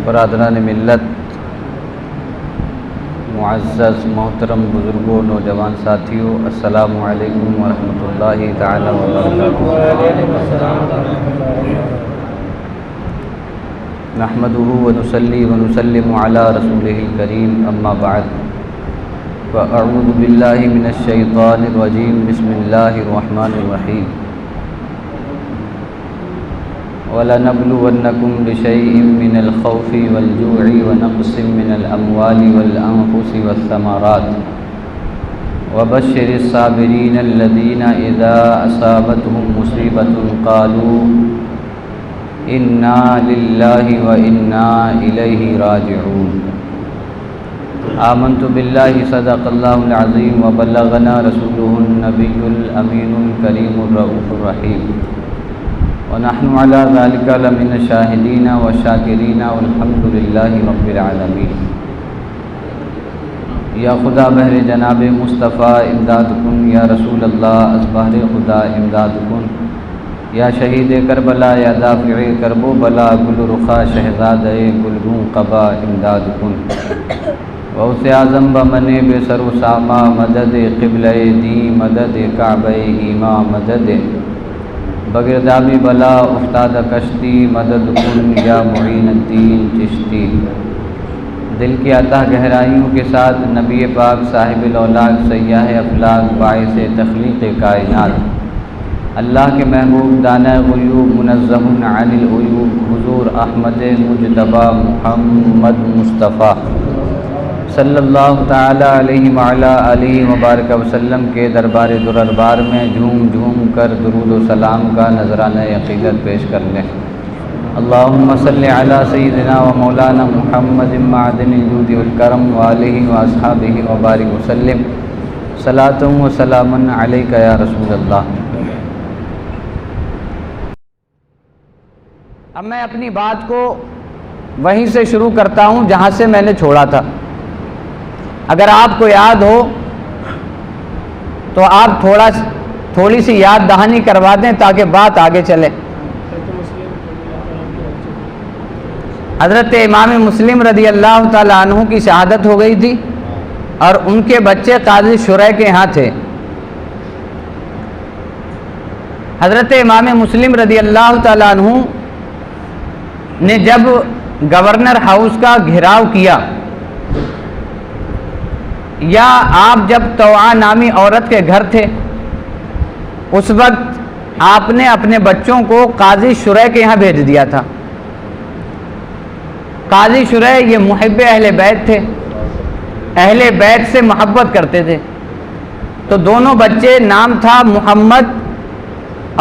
برادران ملت، معزز محترم بزرگوں، نوجوان ساتھیوں، السلام علیکم ورحمۃ اللہ تعالی وبرکاتہ۔ نحمدہ ونصلی ونسلم علی رسولہ الکریم، اما بعد، فاعوذ باللہ من الشیطان الرجیم، بسم اللہ الرحمن الرحیم۔ وَلَنَبْلُوَنَّكُمْ بِشَيْءٍ مِّنَ الْخَوْفِ وَالْجُوعِ وَنَقْصٍ مِّنَ الْأَمْوَالِ وَالْأَنفُسِ وَالثَّمَرَاتِ وَبَشِّرِ الصَّابِرِينَ الَّذِينَ إِذَا أَصَابَتْهُم مُّصِيبَةٌ قَالُوا إِنَّا لِلَّهِ وَإِنَّا إِلَيْهِ رَاجِعُونَ۔ آمنت باللہ صدق اللہ العظیم وبلغنا رسولہ النبی الامین الکریم الرؤوف الرحیم، ونحن على ذلك لمن الشاہدین والشاکرین والحمد للہ رب العالمین۔ یا خدا بہر جناب مصطفیٰ امداد کن، یا رسول اللہ از بہر خدا امداد کن، یا شہید کربلا یا دافع کرب و بلا، گل رخا شہزاد گلگون قبا امداد کن۔ غوث اعظم بمن بے سر و ساما، مدد قبلہ دی مدد کعبہ ایما، مدد بگردابی بلا افتاد کشتی، مدد کن یا معین الدین چشتی۔ دل کی عطا گہرائیوں کے ساتھ نبی پاک صاحب الاولاق، سیاح افلاک، باعث تخلیق کائنات، اللہ کے محبوب دانہ غیوب، منزہ عن العیوب، حضور احمد مجتبی محمد مصطفیٰ صلی اللہ تعالی علیہ وعلی آلہ وبارک وسلم کے دربار دربار میں جھوم جھوم کر درود و سلام کا نذرانہ عقیدت پیش کر لیں۔ اللہم صلی علی سیدنا و مولانا محمد معدن الجود والکرم وآلہ واصحابہ وبارک وسلم، صلاۃ و سلام علیک یا رسول اللہ۔ اب میں اپنی بات کو وہیں سے شروع کرتا ہوں جہاں سے میں نے چھوڑا تھا۔ اگر آپ کو یاد ہو تو آپ تھوڑی سی یاد دہانی کروا دیں تاکہ بات آگے چلے۔ حضرت امام مسلم رضی اللہ تعالیٰ عنہ کی شہادت ہو گئی تھی اور ان کے بچے قاضی شریح کے ہاں تھے۔ حضرت امام مسلم رضی اللہ تعالیٰ عنہ نے جب گورنر ہاؤس کا گھیراؤ کیا، یا آپ جب طوعا نامی عورت کے گھر تھے، اس وقت آپ نے اپنے بچوں کو قاضی شریح کے یہاں بھیج دیا تھا۔ قاضی شریح یہ محب اہل بیت تھے، اہل بیت سے محبت کرتے تھے، تو دونوں بچے نام تھا محمد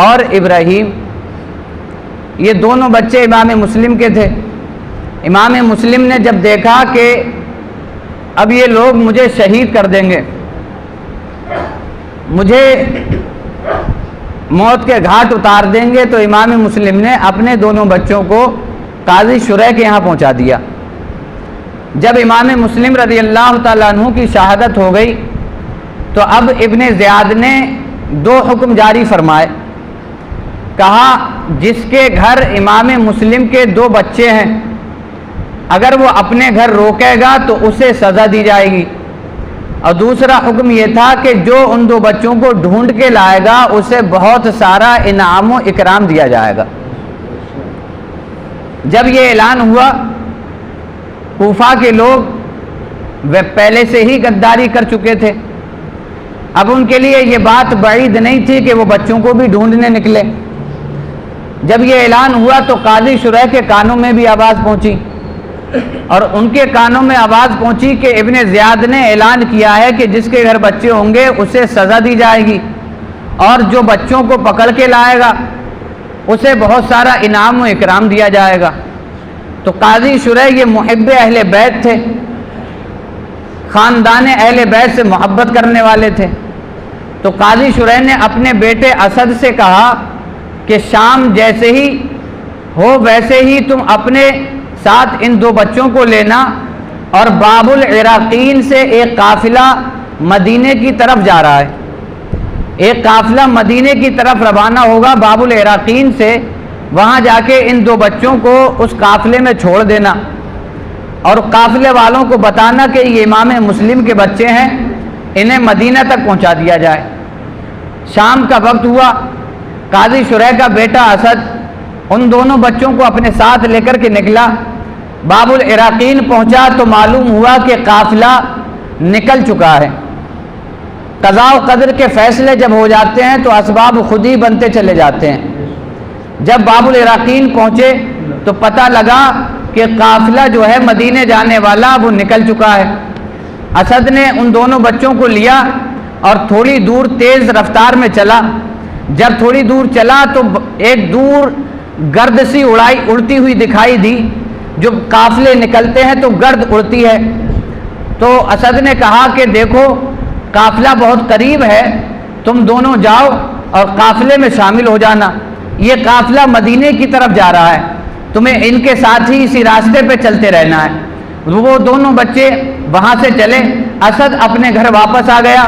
اور ابراہیم، یہ دونوں بچے امام مسلم کے تھے۔ امام مسلم نے جب دیکھا کہ اب یہ لوگ مجھے شہید کر دیں گے، مجھے موت کے گھاٹ اتار دیں گے، تو امام مسلم نے اپنے دونوں بچوں کو قاضی شریح کے یہاں پہنچا دیا۔ جب امام مسلم رضی اللہ تعالیٰ عنہ کی شہادت ہو گئی تو اب ابن زیاد نے دو حکم جاری فرمائے۔ کہا جس کے گھر امام مسلم کے دو بچے ہیں، اگر وہ اپنے گھر روکے گا تو اسے سزا دی جائے گی، اور دوسرا حکم یہ تھا کہ جو ان دو بچوں کو ڈھونڈ کے لائے گا اسے بہت سارا انعام و اکرام دیا جائے گا۔ جب یہ اعلان ہوا، کوفہ کے لوگ وہ پہلے سے ہی غداری کر چکے تھے، اب ان کے لیے یہ بات بعید نہیں تھی کہ وہ بچوں کو بھی ڈھونڈنے نکلے۔ جب یہ اعلان ہوا تو قاضی شریح کے کانوں میں بھی آواز پہنچی، اور ان کے کانوں میں آواز پہنچی کہ ابن زیاد نے اعلان کیا ہے کہ جس کے گھر بچے ہوں گے اسے سزا دی جائے گی، اور جو بچوں کو پکڑ کے لائے گا اسے بہت سارا انعام و اکرام دیا جائے گا۔ تو قاضی شریح یہ محب اہل بیت تھے، خاندان اہل بیت سے محبت کرنے والے تھے، تو قاضی شریح نے اپنے بیٹے اسد سے کہا کہ شام جیسے ہی ہو ویسے ہی تم اپنے ساتھ ان دو بچوں کو لینا، اور باب العراقین سے ایک قافلہ مدینے کی طرف جا رہا ہے، ایک قافلہ مدینے کی طرف روانہ ہوگا باب العراقین سے، وہاں جا کے ان دو بچوں کو اس قافلے میں چھوڑ دینا، اور قافلے والوں کو بتانا کہ یہ امام مسلم کے بچے ہیں، انہیں مدینہ تک پہنچا دیا جائے۔ شام کا وقت ہوا، قاضی شریح کا بیٹا اسد ان دونوں بچوں کو اپنے ساتھ لے کر کے نکلا۔ باب العراقین پہنچا تو معلوم ہوا کہ قافلہ نکل چکا ہے۔ قضاء و قدر کے فیصلے جب ہو جاتے ہیں تو اسباب خود ہی بنتے چلے جاتے ہیں۔ جب باب العراقین پہنچے تو پتہ لگا کہ قافلہ جو ہے مدینے جانے والا وہ نکل چکا ہے۔ اسد نے ان دونوں بچوں کو لیا اور تھوڑی دور تیز رفتار میں چلا۔ جب تھوڑی دور چلا تو ایک دور گرد سی اڑتی ہوئی دکھائی دی۔ جب قافلے نکلتے ہیں تو گرد اڑتی ہے، تو اسد نے کہا کہ دیکھو قافلہ بہت قریب ہے، تم دونوں جاؤ اور قافلے میں شامل ہو جانا، یہ قافلہ مدینے کی طرف جا رہا ہے، تمہیں ان کے ساتھ ہی اسی راستے پہ چلتے رہنا ہے۔ وہ دونوں بچے وہاں سے چلے، اسد اپنے گھر واپس آ گیا۔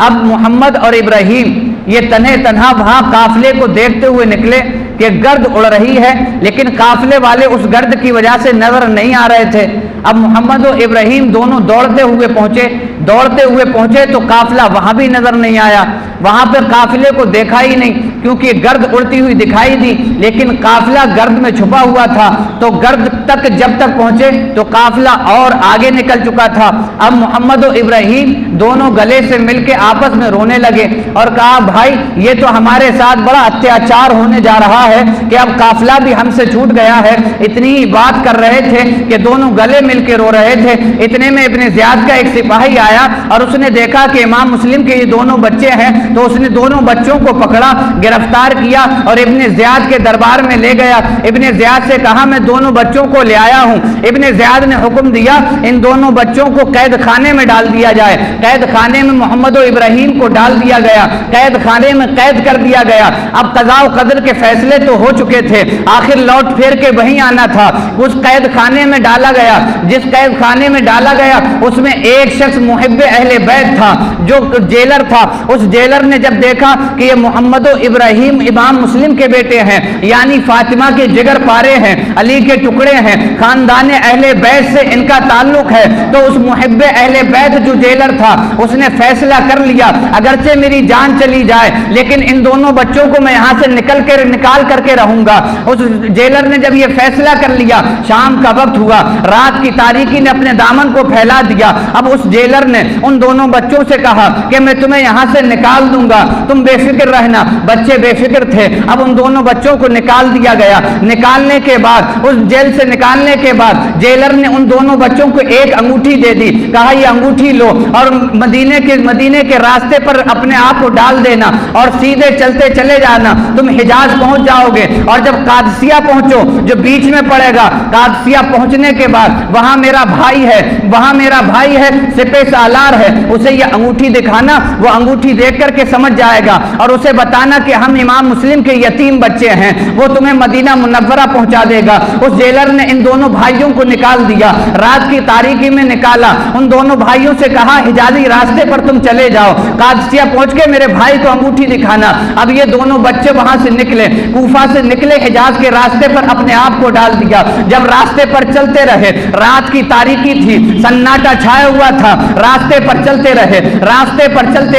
اب محمد اور ابراہیم یہ تنہا وہاں قافلے کو دیکھتے ہوئے نکلے کہ گرد اڑ رہی ہے، لیکن قافلے والے اس گرد کی وجہ سے نظر نہیں آ رہے تھے۔ اب محمد و ابراہیم دونوں دوڑتے ہوئے پہنچے تو قافلہ وہاں بھی نظر نہیں آیا، وہاں پہ قافلے کو دیکھا ہی نہیں، کیونکہ گرد اڑتی ہوئی دکھائی دی لیکن قافلہ گرد میں چھپا ہوا تھا۔ تو گرد تک جب تک پہنچے تو قافلہ اور آگے نکل چکا تھا۔ اب محمد و ابراہیم دونوں گلے سے مل کے آپس میں رونے لگے اور کہا بھائی یہ تو ہمارے ساتھ بڑا اتیاچار ہونے جا رہا ہے کہ اب قافلہ بھی ہم سے چھوٹ گیا ہے۔ اتنی ہی بات کر رہے تھے کہ دونوں گلے مل کے رو رہے تھے، اتنے میں ابن زیاد کا ایک سپاہی آیا اور اس نے دیکھا کہ امام مسلم کے یہ دونوں بچے ہیں، تو اس نے دونوں بچوں کو پکڑا، گرفتار کیا اور ابن زیاد کے دربار میں لے گیا۔ ابن زیاد سے کہا میں دونوں بچوں کو لے آیا ہوں۔ ابن زیاد نے حکم دیا ان دونوں بچوں کو قید خانے میں ڈال دیا جائے۔ قید خانے میں محمد و ابراہیم کو ڈال دیا گیا، قید خانے میں قید کر دیا گیا۔ اب قضاء و قدر کے فیصلے تو ہو چکے تھے، آخر لوٹ پھیر کے وہیں آنا تھا۔ اس قید خانے میں ڈالا گیا، جس قید خانے میں ڈالا گیا اس میں ایک شخص محب اہل بیت تھا جو جیلر تھا۔ اس جیلر نے جب دیکھا کہ یہ محمد و ابراہیم امام مسلم کے بیٹے ہیں، یعنی فاطمہ کے جگر پارے ہیں، علی کے ٹکڑے ہیں، خاندان اہل بیت سے ان کا تعلق ہے، تو اس محب اہل بیت جو جیلر تھا اس نے فیصلہ کر لیا اگرچہ میری جان چلی جائے لیکن ان دونوں بچوں کو میں یہاں سے نکال کر کے رہوں گا۔ اس جیلر نے جب یہ فیصلہ کر لیا، شام کا وقت ہوا، رات کی تاریکی نے اپنے دامن کو پھیلا دیا۔ اب اس جیلر نے ان دونوں بچوں سے کہا کہ میں تمہیں یہاں سے نکال دوں گا، تم بے فکر رہنا۔ بچے بے فکر تھے۔ اب ان دونوں بچوں کو نکال دیا گیا۔ نکالنے کے بعد اس جیل سے نکالنے کے بعد جیلر نے ان دونوں بچوں کو ایک انگوٹھی دے دی، کہا یہ انگوٹھی لو اور مدینے کے راستے پر اپنے آپ کو ڈال دینا اور سیدھے چلتے چلے جانا، تم حجاز پہنچ جاؤ گے۔ اور جب قادسیہ پہنچو جو بیچ میں پڑے گا، قادسیہ پہنچنے کے بعد وہاں میرا بھائی ہے سپہ سالار ہے، اسے یہ انگوٹھی دکھانا، وہ انگوٹھی دیکھ کر کے سمجھ جائے گا اور اسے بتانا کہ ہم امام مسلم کے یتیم بچے ہیں، وہ تمہیں مدینہ منورہ پہنچا دے گا۔ اس جیلر نے ان دونوں بھائیوں کو نکال دیا، رات کی تاریکی میں نکالا، ان دونوں بھائیوں سے کہا حجازی راستے پر تم چلے جاؤ، قادسیہ پہنچ کے میرے بھائی کو انگوٹھی دکھانا۔ اب یہ دونوں بچے وہاں سے نکلے، کوفہ سے نکلے، حجاز کے راستے پر اپنے آپ کو ڈال دیا۔ جب راستے پر چلتے رہے، رات کی تاریکی تھی، سناٹا چھایا ہوا تھا، راستے پر چلتے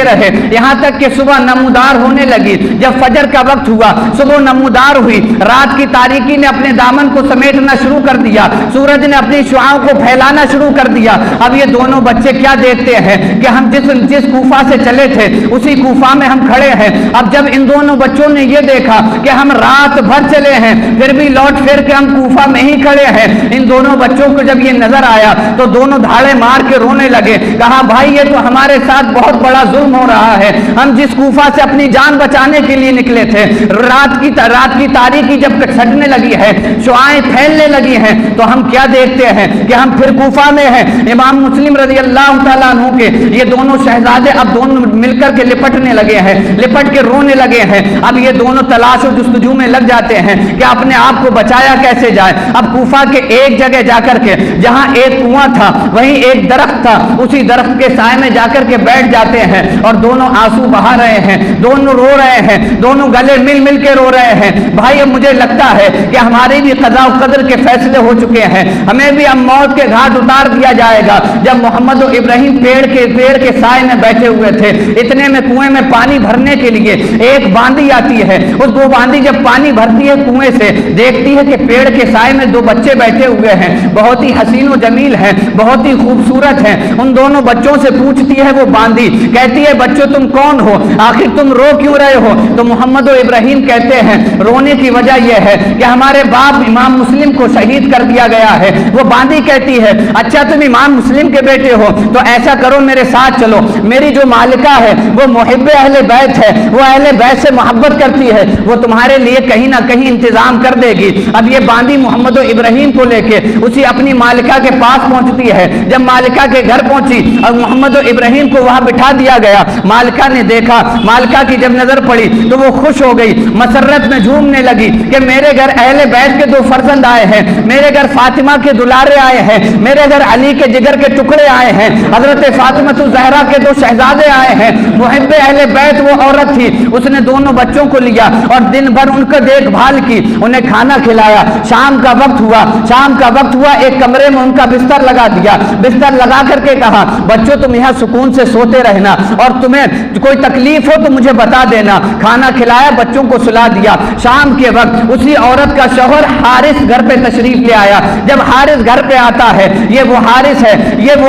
رہے یہاں تک کہ صبح نمودار ہونے لگی۔ جب فجر کا وقت ہوا، صبح نمودار ہوئی، رات کی تاریکی نے اپنے دامن کو سمیٹنا شروع کر دیا، سورج نے اپنی شعاعوں کو پھیلانا شروع کر دیا۔ اب یہ دونوں بچے کیا دیکھتے ہیں کہ ہم جس کوفہ سے چلے تھے اسی کوفہ میں ہم کھڑے ہیں۔ اب جب ان دونوں بچوں نے یہ دیکھا کہ ہم رات بھر چلے ہیں پھر بھی لوٹ پھر کے ہم کوفہ میں ہی کھڑے ہیں، ان دونوں بچوں کو جب یہ نظر آیا تو دونوں دھاڑے مار کے رونے لگے، کہا بھائی یہ تو ہمارے ساتھ بہت بڑا ظلم ہو رہا ہے، ہم جس کوفہ سے اپنی جان بچانے کے لیے نکلے تھے، رات کی تاریکی جب چھٹنے لگی ہے، شعاعیں پھیلنے لگی ہیں، تو ہم کیا دیکھتے ہیں کہ ہم پھر کوفہ میں ہیں۔ امام مسلم رضی اللہ تعالیٰ عنہ کے یہ دونوں شہزادے اب دونوں مل کر کے لپٹنے لگے ہیں، لپٹ کے رونے لگے ہیں۔ اب یہ دونوں تلاش و جستجو میں لگ جاتے ہیں کہ اپنے آپ کو بچایا کیسے جائے۔ اب کوفہ کے ایک جگہ جا کر کے جہاں ایک کنواں تھا وہیں ایک درخت تھا، اسی درخت کے سائے میں جا کر کے بیٹھ جاتے ہیں اور دونوں آنسو آنسو بہا رہے ہیں، دونوں رو رہے ہیں، دونوں گلے مل مل کے رو رہے ہیں۔ بھائی اب مجھے لگتا ہے کہ ہماری بھی قضاء و قدر کے فیصلے ہو چکے ہیں، ہمیں بھی اب موت کے گھاٹ اتار دیا جائے گا۔ جب محمد و ابراہیم پیڑ کے سائے میں بیٹھے ہوئے تھے، اتنے میں کنویں میں پانی بھرنے کے لیے ایک باندی آتی ہے۔ وہ باندی جب پانی بھرتی ہے کنویں سے، دیکھتی ہے کہ پیڑ کے سائے میں دو بچے بیٹھے ہوئے ہیں، بہت ہی حسین و جمیل ہیں، بہت ہی خوبصورت ہیں۔ ان دونوں بچوں سے پوچھتی ہے وہ باندی، کہتی ہے بچوں تم کون ہو، آخر تم رو کیوں رہے ہو؟ تو محمد و ابراہیم کہتے ہیں رونے کی وجہ یہ ہے کہ ہمارے باپ امام مسلم کو شہید کر دیا گیا ہے۔ وہ باندی کہتی ہے اچھا تم امام مسلم کے بیٹے ہو تو ایسا کرو میرے ساتھ چلو، میری جو مالکہ ہے وہ محب اہل بیت ہے، وہ اہل بیت سے محبت کرتی ہے، وہ تمہارے لیے کہیں نہ کہیں انتظام کر دے گی۔ اب یہ باندی محمد و ابراہیم کو لے کے اسی اپنی مالکہ کے پاس پہنچتی ہے۔ جب مالکہ کے گھر پہنچی اور محمد و ابراہیم کو وہاں بٹھا دیا گیا، مالکہ نے دیکھا، مالکہ کی جب نظر پڑی تو وہ خوش ہو گئی، مسرت میں جھومنے لگی کہ میرے گھر اہل بیت کے دو فرزند آئے ہیں، میرے گھر فاطمہ کے دلارے آئے ہیں، میرے گھر علی کے جگر کے ٹکڑے آئے ہیں، حضرت فاطمہ الزہرا کے دو شہزادے آئے ہیں۔ محب اہل بیت وہ عورت تھی، اس نے دونوں بچوں کو لیا اور دن بھر ان کا دیکھ بھال کی، انہیں کھانا کھلایا۔ شام کا وقت ہوا، ایک کمرے میں ان کا بستر لگا دیا، بستر لگا کر کے کہا بچوں تم یہاں سکون سے سوتے رہنا اور تمہیں کوئی تکلیف ہو تو مجھے بتا دینا۔ کھانا کھلایا، بچوں کو سلا دیا۔ شام کے وقت اسی عورت کا شوہر حارث گھر پہ تشریف لے آیا۔ جب حارث گھر پہ آتا ہے، یہ وہ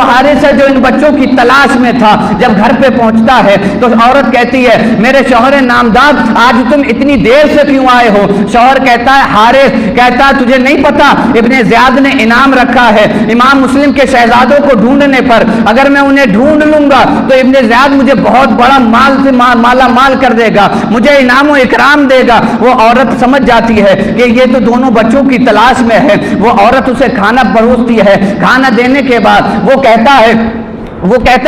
حارث ہے جو ان بچوں کی تلاش میں تھا۔ جب گھر پہ پہنچتا ہے تو عورت کہتی ہے میرے شوہر نامدار آج تم اتنی دیر سے کیوں آئے ہو؟ شوہر کہتا ہے حارث کہتا تجھے نہیں پتا ابن زیاد نے انعام رکھا ہے امام مسلم کے شہزادوں کو ڈھونڈنے پر، اگر میں انہیں ڈھونڈ لوں گا تو ابن زیاد مجھے بہت بڑا مال سے مالا مال کر دے گا، مجھے انعام و اکرام دے گا۔ وہ عورت سمجھ جاتی ہے کہ یہ تو دونوں بچوں کی تلاش میں ہے۔ وہ عورت اسے کھانا پروستی ہے، کھانا دینے کے بعد وہ کہتا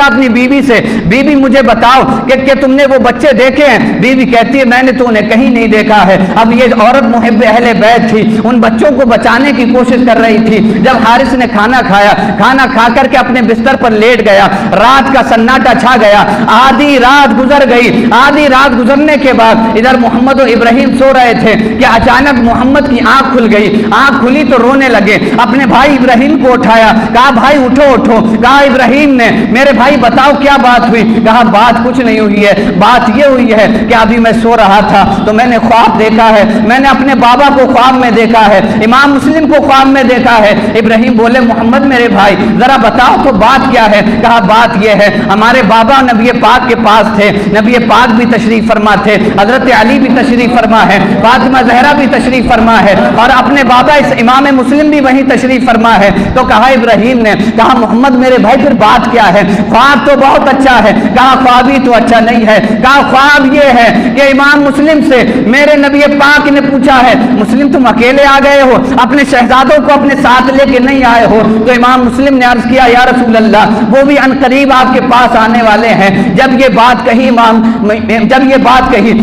اپنی بیوی سے بیوی مجھے بتاؤ کہ تم نے وہ بچے دیکھے ہیں؟ بیوی کہتی ہے میں نے تو انہیں کہیں نہیں دیکھا ہے۔ اب یہ عورت محب اہل بیت تھی، ان بچوں کو بچانے کی کوشش کر رہی تھی۔ جب حارث نے کھانا کھایا، کھانا کھا کر کے اپنے بستر پر لیٹ گیا، رات کا سناٹا چھا گیا، آدھی رات گزر گئی۔ آدھی رات گزرنے کے بعد ادھر محمد و ابراہیم سو رہے تھے کہ اچانک محمد کی آنکھ کھل گئی۔ آنکھ کھلی تو رونے لگے، اپنے بھائی ابراہیم کو اٹھایا، کہا بھائی اٹھو اٹھو۔ کہا ابراہیم نے میرے بھائی بتاؤ کیا بات ہوئی؟ کہا بات کچھ نہیں ہوئی ہے، بات یہ ہوئی ہے کہ ابھی میں سو رہا تھا تو میں نے خواب دیکھا ہے، میں نے اپنے بابا کو خواب میں دیکھا ہے، امام مسلم کو خواب میں دیکھا ہے۔ ابراہیم بولے محمد میرے بھائی ذرا بتاؤ تو بات کیا ہے؟ کہا بات یہ ہے ہمارے بابا نبی پاک کے پاس تھے، نبی پاک بھی تشریف فرما تھے، حضرت علی بھی تشریف فرما ہے، فاطمہ زہرا بھی تشریف فرما ہے اور اپنے بابا اس امام مسلم بھی وہیں تشریف فرما ہے۔ تو کہا ابراہیم نے، کہا محمد میرے بھائی پھر بات کیا ہے؟ خواب تو بہت اچھا ہے۔ کہا خواب ہی تو اچھا نہیں ہے، کہا خواب یہ ہے کہ امام مسلم سے میرے نبی پاک نے پوچھا ہے مسلم تم اکیلے آ گئے ہو، اپنے شہزادوں کو اپنے ساتھ لے کے نہیں آئے ہو؟ تو امام مسلم نے عرض کیا یا رسول اللہ وہ بھی ان قریب آپ کے پاس آنے والے ہیں۔ جب یہ بات کہی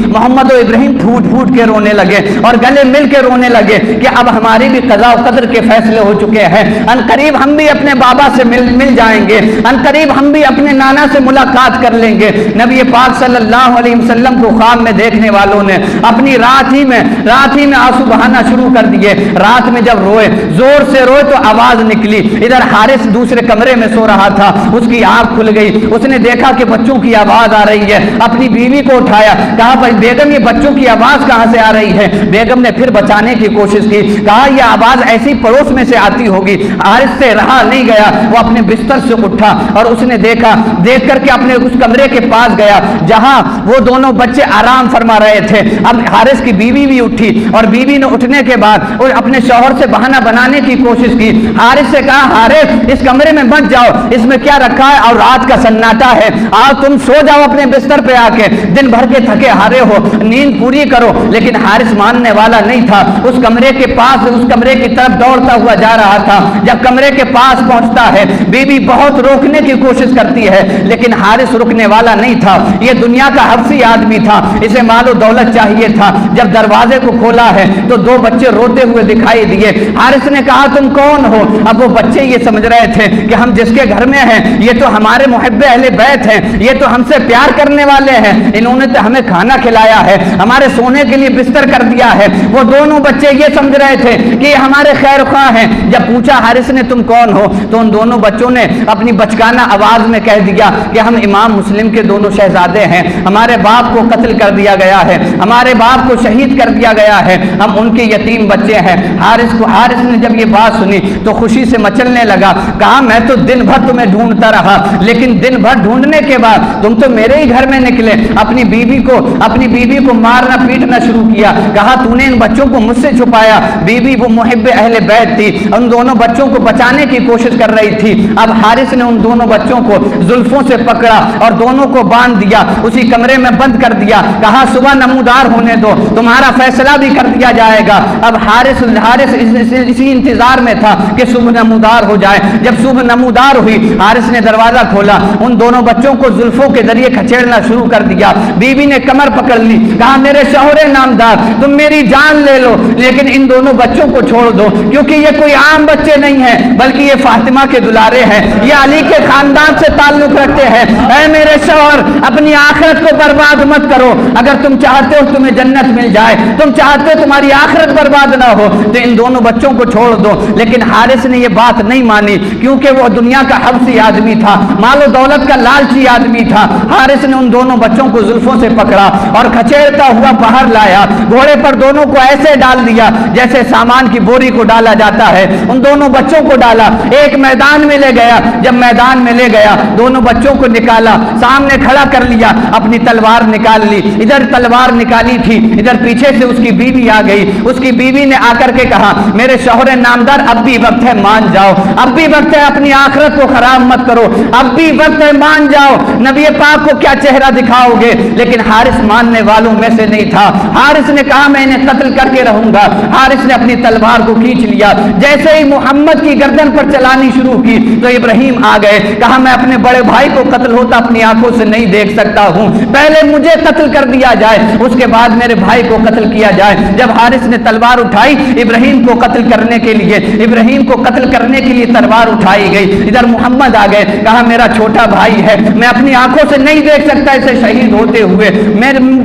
محمد و ابراہیم پھوٹ پھوٹ کے رونے لگے اور گلے مل کے رونے لگے کہ اب ہماری بھی قضاء و قدر کے فیصلے ہو چکے ہیں، ان قریب ہم بھی اپنے بابا سے مل جائیں گے، ان قریب ہم بھی اپنے نانا سے ملاقات کر لیں گے۔ نبی پاک صلی اللہ علیہ وسلم کو خواب میں دیکھنے والوں نے اپنی رات ہی میں آنسو بہانا شروع کر دیے۔ رات میں جب روئے، زور سے روئے تو آواز نکلی۔ ادھر حارث دوسرے کمرے میں سو رہا تھا، اس کی آنکھ کھل گئی، اس نے دیکھا کہ بچوں کی آواز آ رہی ہے، اپنی بیوی کو اٹھایا، کہا بھائی بیگم یہ بچوں کی آواز کہاں سے آ رہی ہے؟ بیگم نے پھر بچانے کی کوشش کی، کہا یہ آواز ایسی پڑوس میں سے آتی ہوگی۔ حارث سے رہا نہیں گیا، وہ اپنے بستر سے اٹھا اور اس نے دیکھ کر کے اپنے اس کمرے کے پاس گیا جہاں وہ دونوں بچے آرام فرما رہے تھے۔ اب حارث کی بیوی بھی اٹھی اور بیوی نے اٹھنے کے بعد وہ اپنے شوہر سے بہانہ بنانے کی کوشش کی۔ حارث سے کہا حارث اس کمرے میں مت جاؤ، اس میں کیا رکھا ہے اور رات کا سناٹا ہے، آؤ تم سو جاؤ اپنے بستر پہ آ کے، دن بھر کے تھکے ہارے ہو، نیند پوری کرو۔ لیکن حارث ماننے والا نہیں تھا، اس کمرے کی طرف دوڑتا ہوا جا رہا تھا۔ جب کمرے کے پاس پہنچتا ہے بیوی بہت روکنے کی کی کوشش کرتی ہے، لیکن حارث رکنے والا نہیں تھا۔ یہ دنیا کا حبشی آدمی تھا، اسے مال و دولت چاہیے تھا۔ جب دروازے کو کھولا ہے تو دو بچے روتے ہوئے دکھائی دیے۔ حارث نے کہا تم کون ہو؟ اب وہ بچے یہ سمجھ رہے تھے کہ ہم جس کے گھر میں ہیں یہ تو ہمارے محب اہل بیت ہیں، یہ تو ہم سے پیار کرنے والے ہیں، انہوں نے تو ہمیں کھانا کھلایا ہے، ہمارے سونے کے لیے بستر کر دیا ہے۔ وہ دونوں بچے یہ سمجھ رہے تھے کہ یہ ہمارے خیر خواہ ہیں۔ جب پوچھا حارث نے تم کون ہو تو ان دونوں بچوں نے اپنی بچکانہ آواز میں کہہ دیا کہ ہم امام مسلم کے دونوں شہزادے ہیں، ہمارے باپ کو قتل کر دیا گیا ہے، ہمارے باپ کو شہید کر دیا گیا ہے، ہم ان کے یتیم بچے ہیں۔ حارث نے جب یہ بات سنی تو خوشی سے مچلنے لگا، کہا میں تو دن بھر تمہیں ڈھونڈتا رہا، لیکن دن بھر ڈھونڈنے کے بعد تم تو میرے ہی گھر میں نکلے، اپنی بیوی کو مارنا پیٹنا شروع کیا، کہا تو نے ان بچوں کو مجھ سے چھپایا۔ بیوی وہ محب اہل بیت تھی، ان دونوں بچوں کو بچانے کی کوشش کر رہی تھی۔ اب حارث نے ان دونوں بچوں کو زلفوں سے پکڑا اور دونوں کو باندھ دیا، اسی کمرے میں بند کر دیا، کہا صبح نمودار ہونے دو، تمہارا فیصلہ بھی کر دیا جائے گا۔ اب حارث اسی انتظار میں تھا کہ صبح نمودار ہو جائے۔ جب صبح نمودار ہوئی، حارث نے دروازہ کھولا، ان دونوں بچوں کو زلفوں کے ذریعے کھچیڑنا شروع کر دیا۔ بیوی نے کمر پکڑ لی، کہا میرے شوہر نامدار تم میری جان لے لو، لیکن ان دونوں بچوں کو چھوڑ دو، کیونکہ یہ کوئی عام بچے نہیں ہیں، بلکہ یہ فاطمہ کے دلارے ہیں، یہ علی کے خاندان سے تعلق رکھتے ہیں۔ اے میرے شوہر اپنی آخرت کو برباد مت کرو، اگر تم چاہتے ہو تمہیں جنت مل جائے، تم چاہتے ہو تمہاری آخرت برباد نہ ہو تو ان دونوں بچوں کو چھوڑ دو۔ لیکن حارث نے یہ بات نہیں مانی، کیونکہ وہ دنیا کا حبشی آدمی تھا، مال و دولت کا لالچی آدمی تھا۔ حارث نے ان دونوں بچوں کو زلفوں سے پکڑا اور کھچیڑتا ہوا باہر لایا، گھوڑے پر دونوں کو ایسے ڈال دیا جیسے سامان کی بوری کو ڈالا جاتا ہے۔ ان دونوں بچوں کو ڈالا، ایک میدان میں لے گیا، جب میدان میں لے گیا دونوں بچوں کو نکالا، سامنے کھڑا کر لیا، اپنی تلوار نکال لی، ادھر تلوار نکالی تھی، ادھر پیچھے سے اس کی بیوی آ گئی۔ اس کی بیوی نے آ کر کے کہا میرے شوہر نامدار اب بھی وقت ہے، مان جاؤ، اب بھی وقت ہے، اپنی آخرت کو خراب مت کرو، اب بھی وقت ہے، مان جاؤ، نبی پاک کو کیا چہرہ دکھاؤ گے؟ لیکن حارث ماننے والوں میں سے نہیں تھا۔ حارث نے کہا میں انہیں قتل کر کے رہوں گا۔ حارث نے اپنی تلوار کو کھینچ لیا، جیسے ہی محمد کی گردن پر چلانی شروع کی تو ابراہیم آ گئے، کہا میں اپنے بڑے بھائی کو قتل ہوتا اپنی آنکھوں سے نہیں دیکھ سکتا ہوں، پہلے مجھے قتل کر دیا جائے، اس کے بعد میرے بھائی کو قتل کیا جائے۔ جب حارث نے تلوار اٹھائی ابراہیم کو قتل کرنے کے لیے تلوار اٹھائی گئی، ادھر محمد آ گئے، کہا میرا چھوٹا بھائی ہے، میں اپنی آنکھوں سے نہیں دیکھ سکتا اسے شہید ہوتے ہوئے،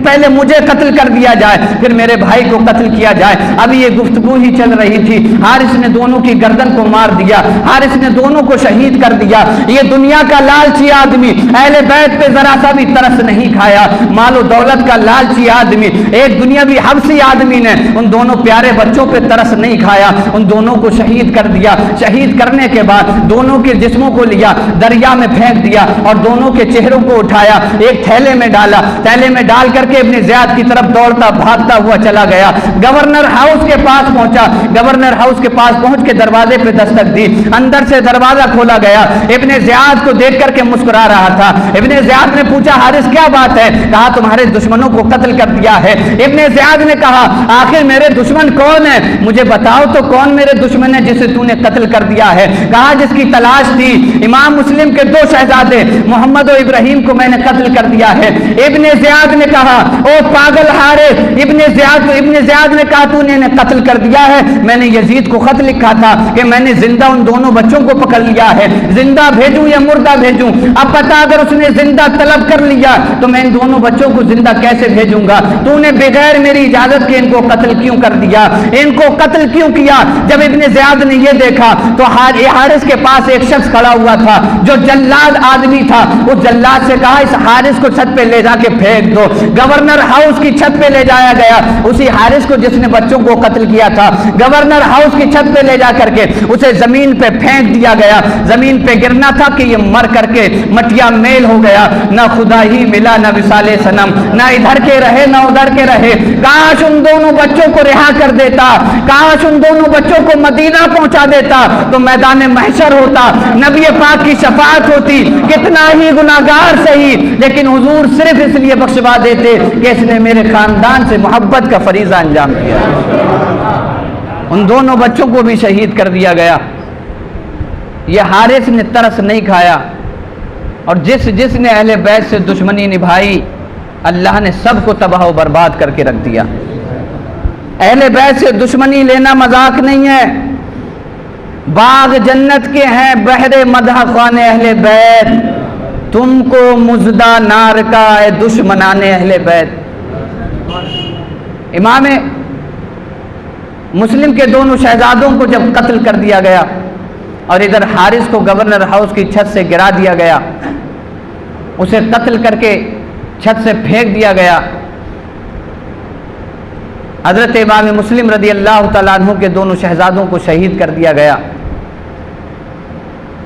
پہلے مجھے قتل کر دیا جائے پھر میرے بھائی کو قتل کیا جائے۔ اب یہ گفتگو ہی چل رہی تھی، حارث نے دونوں کی گردن کو مار دیا، حارث نے دونوں کو شہید کر دیا۔ یہ دنیا کا لالچی آدمی اہل بیت پہ ذرا سا بھی ترس نہیں کھایا، مال و دولت کا لالچی آدمی، ایک دنیاوی حبشی آدمی نے ان دونوں پیارے بچوں پہ ترس نہیں کھایا، ان دونوں کو شہید کر دیا۔ شہید کرنے کے بعد دونوں کے جسموں کو لیا، دریا میں پھینک دیا اور دونوں کے چہروں کو اٹھایا، ایک تھیلے میں ڈالا، تھیلے میں ڈال کر کے ابن زیاد کی طرف دوڑتا بھاگتا ہوا چلا گیا، گورنر ہاؤس کے پاس پہنچا، گورنر ہاؤس کے پاس پہنچ کے دروازے پہ دستک دی، اندر سے دروازہ کھولا گیا، ابن زیاد کو دیکھ کر کے مسکرا رہا تھا۔ ابن زیاد نے پوچھا حارث کیا بات ہے؟ کہا تمہارے دشمنوں کو قتل کر دیا ہے۔ ابن زیاد نے کہا آخر میرے دشمن کون ہے؟ مجھے بتاؤ تو کون میرے دشمن ہے جسے تو نے قتل کر دیا ہے؟ کہا جس کی تلاش تھی امام مسلم کے دو شہزادے محمد و ابراہیم کو میں نے قتل کر دیا ہے۔ ابن زیاد نے کہا او پاگل حارث، ابن زیاد نے کہا تو نے انہیں قتل کر دیا ہے، میں نے یزید کو خط لکھا تھا کہ میں نے زندہ ان دونوں بچوں کو پکڑ لیا ہے، زندہ بھیجوں یا مردہ بھیجوں؟ اب پتا اگر اس نے زندہ طلب کر لیا تو میں ان دونوں بچوں کو زندہ کیسے بھیجوں گا؟ تو نے بغیر میری اجازت کے ان کو قتل کیوں کر دیا؟ ان کو قتل کیوں کیا؟ جب ابن زیاد نے یہ دیکھا تو حارث کے پاس ایک شخص کھڑا ہوا تھا جو جلاد آدمی تھا، اس جلاد سے کہا اس حارث کو چھت پہ لے جا کے پھینک دو۔ گورنر ہاؤس کی چھت پہ لے جایا گیا، اسی حارث کو جس نے بچوں کو قتل کیا تھا گورنر ہاؤس کی چھت پہ لے جا کر کے اسے زمین پہ پھینک دیا گیا۔ زمین پہ گرنا تھا کہ یہ مر کر کے مٹیا میل ہو گیا، نہ خدا ہی ملا نہ وصال صنم، نہ ادھر کے رہے نہ ادھر کے رہے۔ کاش ان دونوں بچوں کو رہا کر دیتا، کاش ان دونوں بچوں کو مدینہ پہنچا دیتا تو میدان محشر ہوتا، نبی پاک کی شفاعت ہوتی، کتنا ہی گناہگار صحیح لیکن حضور صرف اس لیے بخشوا دیتے کہ اس نے میرے خاندان سے محبت کا فریضہ انجام دیا۔ ان دونوں بچوں کو بھی شہید کر دیا گیا۔ یہ حارث نے ترس نہیں کھایا، اور جس نے اہل بیت سے دشمنی نبھائی اللہ نے سب کو تباہ و برباد کر کے رکھ دیا۔ اہل بیت سے دشمنی لینا مذاق نہیں ہے، باغ جنت کے ہیں بحر مدح خوان اہل بیت، تم کو مزدہ نار کا اے دشمنان اہل بیت۔ امام مسلم کے دونوں شہزادوں کو جب قتل کر دیا گیا اور ادھر حارث کو گورنر ہاؤس کی چھت سے گرا دیا گیا، اسے قتل کر کے چھت سے پھینک دیا گیا، حضرت امام مسلم رضی اللہ تعالیٰ عنہ کے دونوں شہزادوں کو شہید کر دیا گیا۔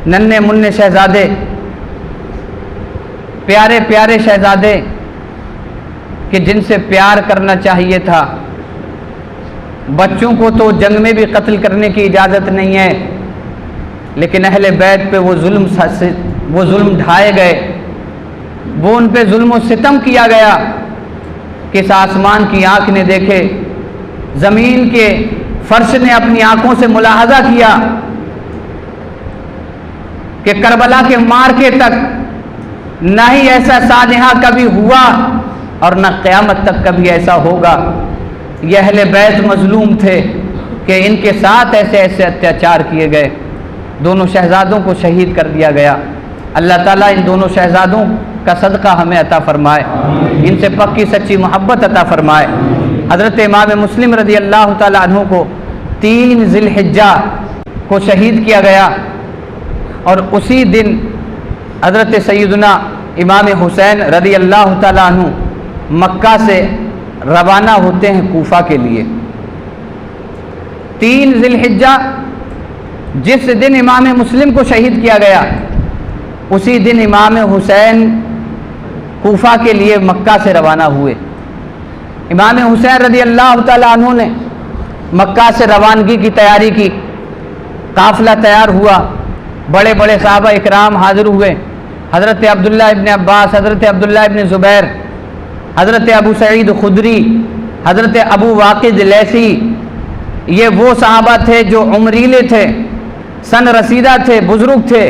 ننھے منھے شہزادے، پیارے پیارے شہزادے کہ جن سے پیار کرنا چاہیے تھا۔ بچوں کو تو جنگ میں بھی قتل کرنے کی اجازت نہیں ہے، لیکن اہل بیت پہ وہ ظلم ڈھائے گئے، وہ ان پہ ظلم و ستم کیا گیا کہ اس آسمان کی آنکھ نے دیکھے، زمین کے فرش نے اپنی آنکھوں سے ملاحظہ کیا کہ کربلا کے مارکے تک نہ ہی ایسا سانحہ کبھی ہوا اور نہ قیامت تک کبھی ایسا ہوگا۔ یہ اہل بیت مظلوم تھے کہ ان کے ساتھ ایسے ایسے اتیاچار کیے گئے، دونوں شہزادوں کو شہید کر دیا گیا۔ اللہ تعالیٰ ان دونوں شہزادوں کا صدقہ ہمیں عطا فرمائے، ان سے پکی سچی محبت عطا فرمائے۔ حضرت امام مسلم رضی اللہ تعالیٰ عنہ کو 3 ذی الحجہ کو شہید کیا گیا، اور اسی دن حضرت سیدنا امام حسین رضی اللہ تعالیٰ عنہ مکہ سے روانہ ہوتے ہیں کوفہ کے لیے۔ 3 ذی الحجہ جس دن امام مسلم کو شہید کیا گیا، اسی دن امام حسین کوفہ کے لیے مکہ سے روانہ ہوئے۔ امام حسین رضی اللہ تعالیٰ عنہ نے مکہ سے روانگی کی تیاری کی، قافلہ تیار ہوا، بڑے بڑے صحابہ اکرام حاضر ہوئے، حضرت عبداللہ ابن عباس، حضرت عبداللہ ابن زبیر، حضرت ابو سعید خدری، حضرت ابو واقد لیثی، یہ وہ صحابہ تھے جو عمریلے تھے، سن رسیدہ تھے، بزرگ تھے۔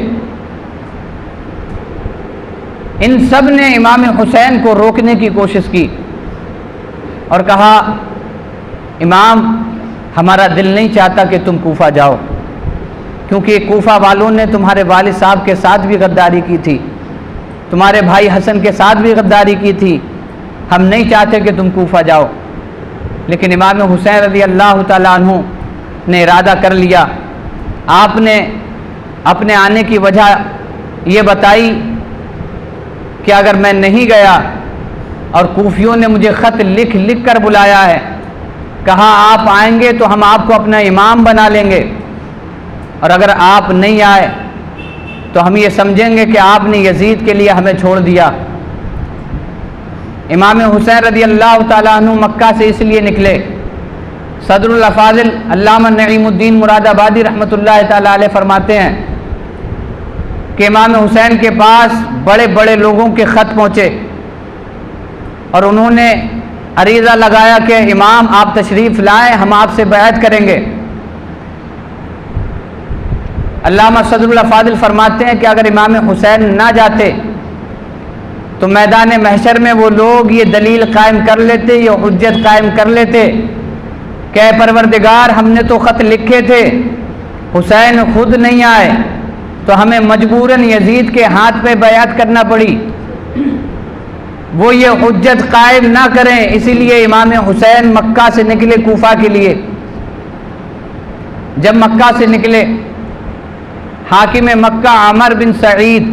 ان سب نے امام حسین کو روکنے کی کوشش کی اور کہا، امام ہمارا دل نہیں چاہتا کہ تم کوفہ جاؤ، کیونکہ کوفہ والوں نے تمہارے والد صاحب کے ساتھ بھی غداری کی تھی، تمہارے بھائی حسن کے ساتھ بھی غداری کی تھی، ہم نہیں چاہتے کہ تم کوفہ جاؤ۔ لیکن امام حسین رضی اللہ تعالیٰ عنہ نے ارادہ کر لیا۔ آپ نے اپنے آنے کی وجہ یہ بتائی کہ اگر میں نہیں گیا اور کوفیوں نے مجھے خط لکھ کر بلایا ہے، کہا آپ آئیں گے تو ہم آپ کو اپنا امام بنا لیں گے، اور اگر آپ نہیں آئے تو ہم یہ سمجھیں گے کہ آپ نے یزید کے لیے ہمیں چھوڑ دیا۔ امام حسین رضی اللہ تعالیٰ عنہ مکہ سے اس لیے نکلے۔ صدر الافاضل علامہ نعیم الدین مراد آبادی رحمۃ اللہ تعالیٰ علیہ فرماتے ہیں کہ امام حسین کے پاس بڑے بڑے لوگوں کے خط پہنچے اور انہوں نے عریضہ لگایا کہ امام آپ تشریف لائیں، ہم آپ سے بیعت کریں گے۔ علامہ صدر الافاضل فرماتے ہیں کہ اگر امام حسین نہ جاتے تو میدان محشر میں وہ لوگ یہ دلیل قائم کر لیتے، یہ حجت قائم کر لیتے کہ اے پروردگار، ہم نے تو خط لکھے تھے، حسین خود نہیں آئے تو ہمیں مجبوراً یزید کے ہاتھ پہ بیعت کرنا پڑی، وہ یہ حجت قائم نہ کریں، اسی لیے امام حسین مکہ سے نکلے کوفہ کے لیے۔ جب مکہ سے نکلے، حاکم مکہ عمر بن سعید،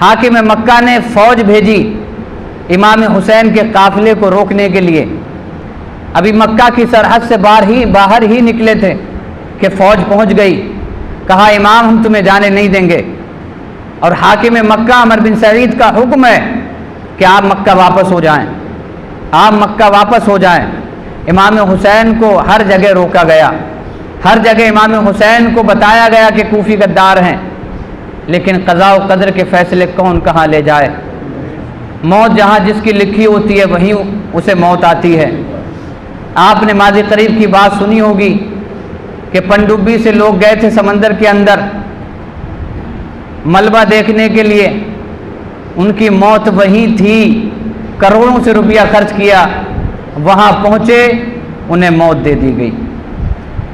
حاکم مکہ نے فوج بھیجی امام حسین کے قافلے کو روکنے کے لیے۔ ابھی مکہ کی سرحد سے باہر ہی نکلے تھے کہ فوج پہنچ گئی، کہا امام ہم تمہیں جانے نہیں دیں گے، اور حاکم مکہ عمر بن سعید کا حکم ہے کہ آپ مکہ واپس ہو جائیں، آپ مکہ واپس ہو جائیں۔ امام حسین کو ہر جگہ روکا گیا، ہر جگہ امام حسین کو بتایا گیا کہ کوفی غدار ہیں، لیکن قضاء و قدر کے فیصلے کون کہاں لے جائے، موت جہاں جس کی لکھی ہوتی ہے وہیں اسے موت آتی ہے۔ آپ نے ماضی قریب کی بات سنی ہوگی کہ پنڈبی سے لوگ گئے تھے سمندر کے اندر، ملبہ دیکھنے کے لیے، ان کی موت وہیں تھی، کروڑوں سے روپیہ خرچ کیا، وہاں پہنچے، انہیں موت دے دی گئی۔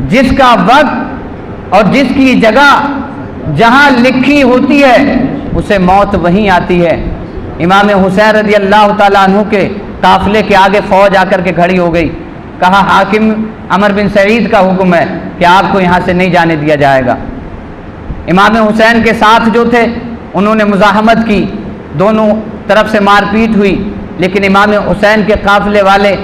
جس کا وقت اور جس کی جگہ جہاں لکھی ہوتی ہے اسے موت وہیں آتی ہے۔ امام حسین رضی اللہ تعالیٰ عنہ کے قافلے کے آگے فوج آ کر کے کھڑی ہو گئی، کہا حاکم عمر بن سعید کا حکم ہے کہ آپ کو یہاں سے نہیں جانے دیا جائے گا۔ امام حسین کے ساتھ جو تھے انہوں نے مزاحمت کی، دونوں طرف سے مار پیٹ ہوئی، لیکن امام حسین کے قافلے والے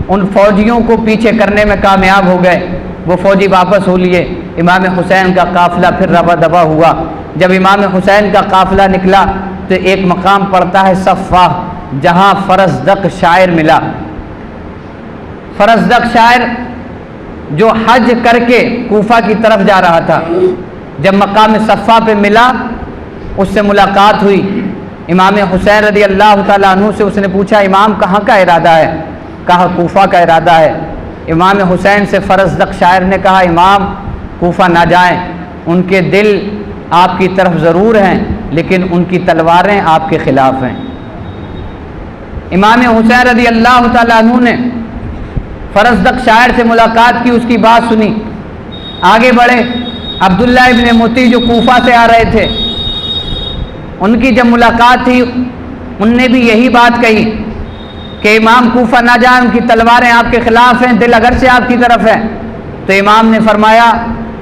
ان فوجیوں کو پیچھے کرنے میں کامیاب ہو گئے، وہ فوجی واپس ہو لیے، امام حسین کا قافلہ پھر ربا دبا ہوا۔ جب امام حسین کا قافلہ نکلا تو ایک مقام پڑتا ہے صفا، جہاں فرزدق شاعر ملا۔ فرزدق شاعر جو حج کر کے کوفہ کی طرف جا رہا تھا، جب مقام صفا پہ ملا، اس سے ملاقات ہوئی۔ امام حسین رضی اللہ تعالیٰ عنہ سے اس نے پوچھا امام کہاں کا ارادہ ہے؟ کہا کوفہ کا ارادہ ہے۔ امام حسین سے فرزدق شاعر نے کہا امام کوفہ نہ جائیں، ان کے دل آپ کی طرف ضرور ہیں لیکن ان کی تلواریں آپ کے خلاف ہیں۔ امام حسین رضی اللہ تعالیٰ عنہ نے فرزدق شاعر سے ملاقات کی، اس کی بات سنی، آگے بڑھے۔ عبداللہ ابن مطیع جو کوفہ سے آ رہے تھے، ان کی جب ملاقات تھی ان نے بھی یہی بات کہی کہ امام کوفہ نہ جائیں، ان کی تلواریں آپ کے خلاف ہیں، دل اگرچہ آپ کی طرف ہے۔ تو امام نے فرمایا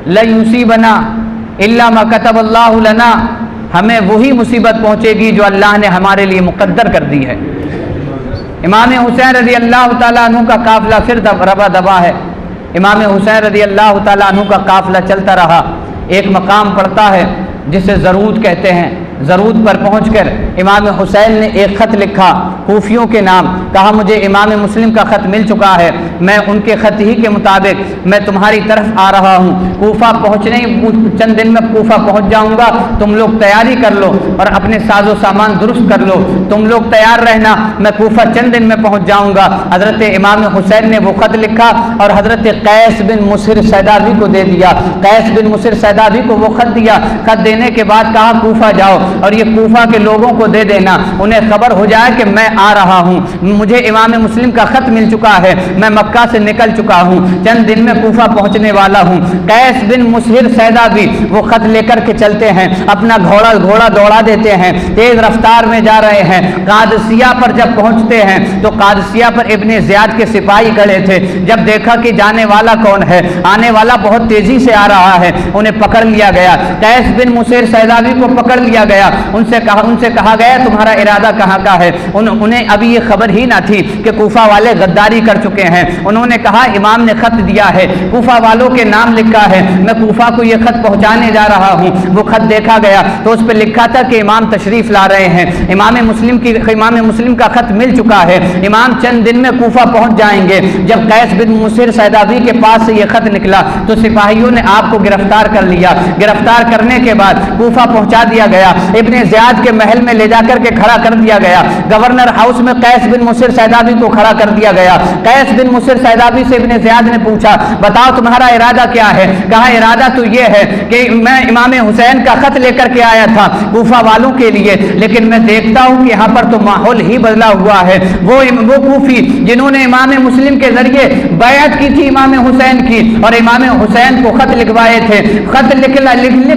لن یصیبنا الا ما کتب اللہ لنا، ہمیں وہی مصیبت پہنچے گی جو اللہ نے ہمارے لیے مقدر کر دی ہے۔ امام حسین رضی اللہ تعالیٰ عنہ کا قافلہ پھر ربا دبا ہے۔ امام حسین رضی اللہ تعالیٰ عنہ کا قافلہ چلتا رہا، ایک مقام پڑتا ہے جسے زرود کہتے ہیں۔ زرود پر پہنچ کر امام حسین نے ایک خط لکھا کوفیوں کے نام، کہا مجھے امام مسلم کا خط مل چکا ہے، میں ان کے خط ہی کے مطابق میں تمہاری طرف آ رہا ہوں، کوفہ پہنچنے چند دن میں کوفہ پہنچ جاؤں گا، تم لوگ تیاری کر لو اور اپنے ساز و سامان درست کر لو، تم لوگ تیار رہنا، میں کوفہ چند دن میں پہنچ جاؤں گا۔ حضرت امام حسین نے وہ خط لکھا اور حضرت قیس بن مسہر سیدابی کو دے دیا۔ قیس بن مسہر سیدابی کو وہ خط دیا، خط دینے کے بعد کہا کوفہ جاؤ اور یہ کوفہ کے لوگوں کو دے دینا، انہیں خبر ہو جائے کہ میں آ رہا ہوں، مجھے امام مسلم کا خط مل چکا ہے، میں مکہ سے نکل چکا ہوں، چند دن میں کوفہ پہنچنے والا ہوں۔ قیس بن مسہر سیدابی وہ خط لے کر کے چلتے ہیں، اپنا گھوڑا دوڑا دیتے ہیں، تیز رفتار میں جا رہے ہیں۔ قادسیہ پر جب پہنچتے ہیں تو قادسیہ پر ابن زیاد کے سپاہی کھڑے تھے، جب دیکھا کہ جانے والا کون ہے، آنے والا بہت تیزی سے آ رہا ہے، انہیں پکڑ لیا گیا۔ قیس بن مسہر سیدابی کو پکڑ لیا گیا، ان سے کہا گیا تمہارا ارادہ کہاں کا ہے؟ انہیں ابھی یہ خبر ہی نہ تھی کہ کوفہ والے غداری کر چکے ہیں۔ انہوں نے کہا امام نے خط دیا ہے، کوفہ والوں کے نام لکھا ہے، میں کوفہ کو یہ خط پہنچانے جا رہا ہوں۔ وہ خط دیکھا گیا تو اس پہ لکھا تھا کہ امام تشریف لا رہے ہیں، امام مسلم کا خط مل چکا ہے، امام چند دن میں کوفہ پہنچ جائیں گے۔ جب قیس بن مسہر سیدابی کے پاس سے یہ خط نکلا تو سپاہیوں نے آپ کو گرفتار کر لیا، گرفتار کرنے کے بعد کوفہ پہنچا دیا گیا، ابن زیاد کے محل میں لے جا کر کے کھڑا کر دیا گیا، گورنر ہاؤس میں قیس بن مسہر سیدابی کو کھڑا کر دیا گیا۔ قیس بن مسہر سیدابی سے ابن زیاد نے پوچھا بتاؤ تمہارا ارادہ کیا ہے؟ کہا ارادہ تو یہ ہے کہ میں امام حسین کا خط لے کر کے آیا تھا کوفہ والوں کے لیے، لیکن میں دیکھتا ہوں کہ یہاں پر تو ماحول ہی بدلا ہوا ہے۔ وہ کوفی جنہوں نے امام مسلم کے ذریعے بیعت کی تھی امام حسین کی اور امام حسین کو خط لکھوائے تھے، خط لکھ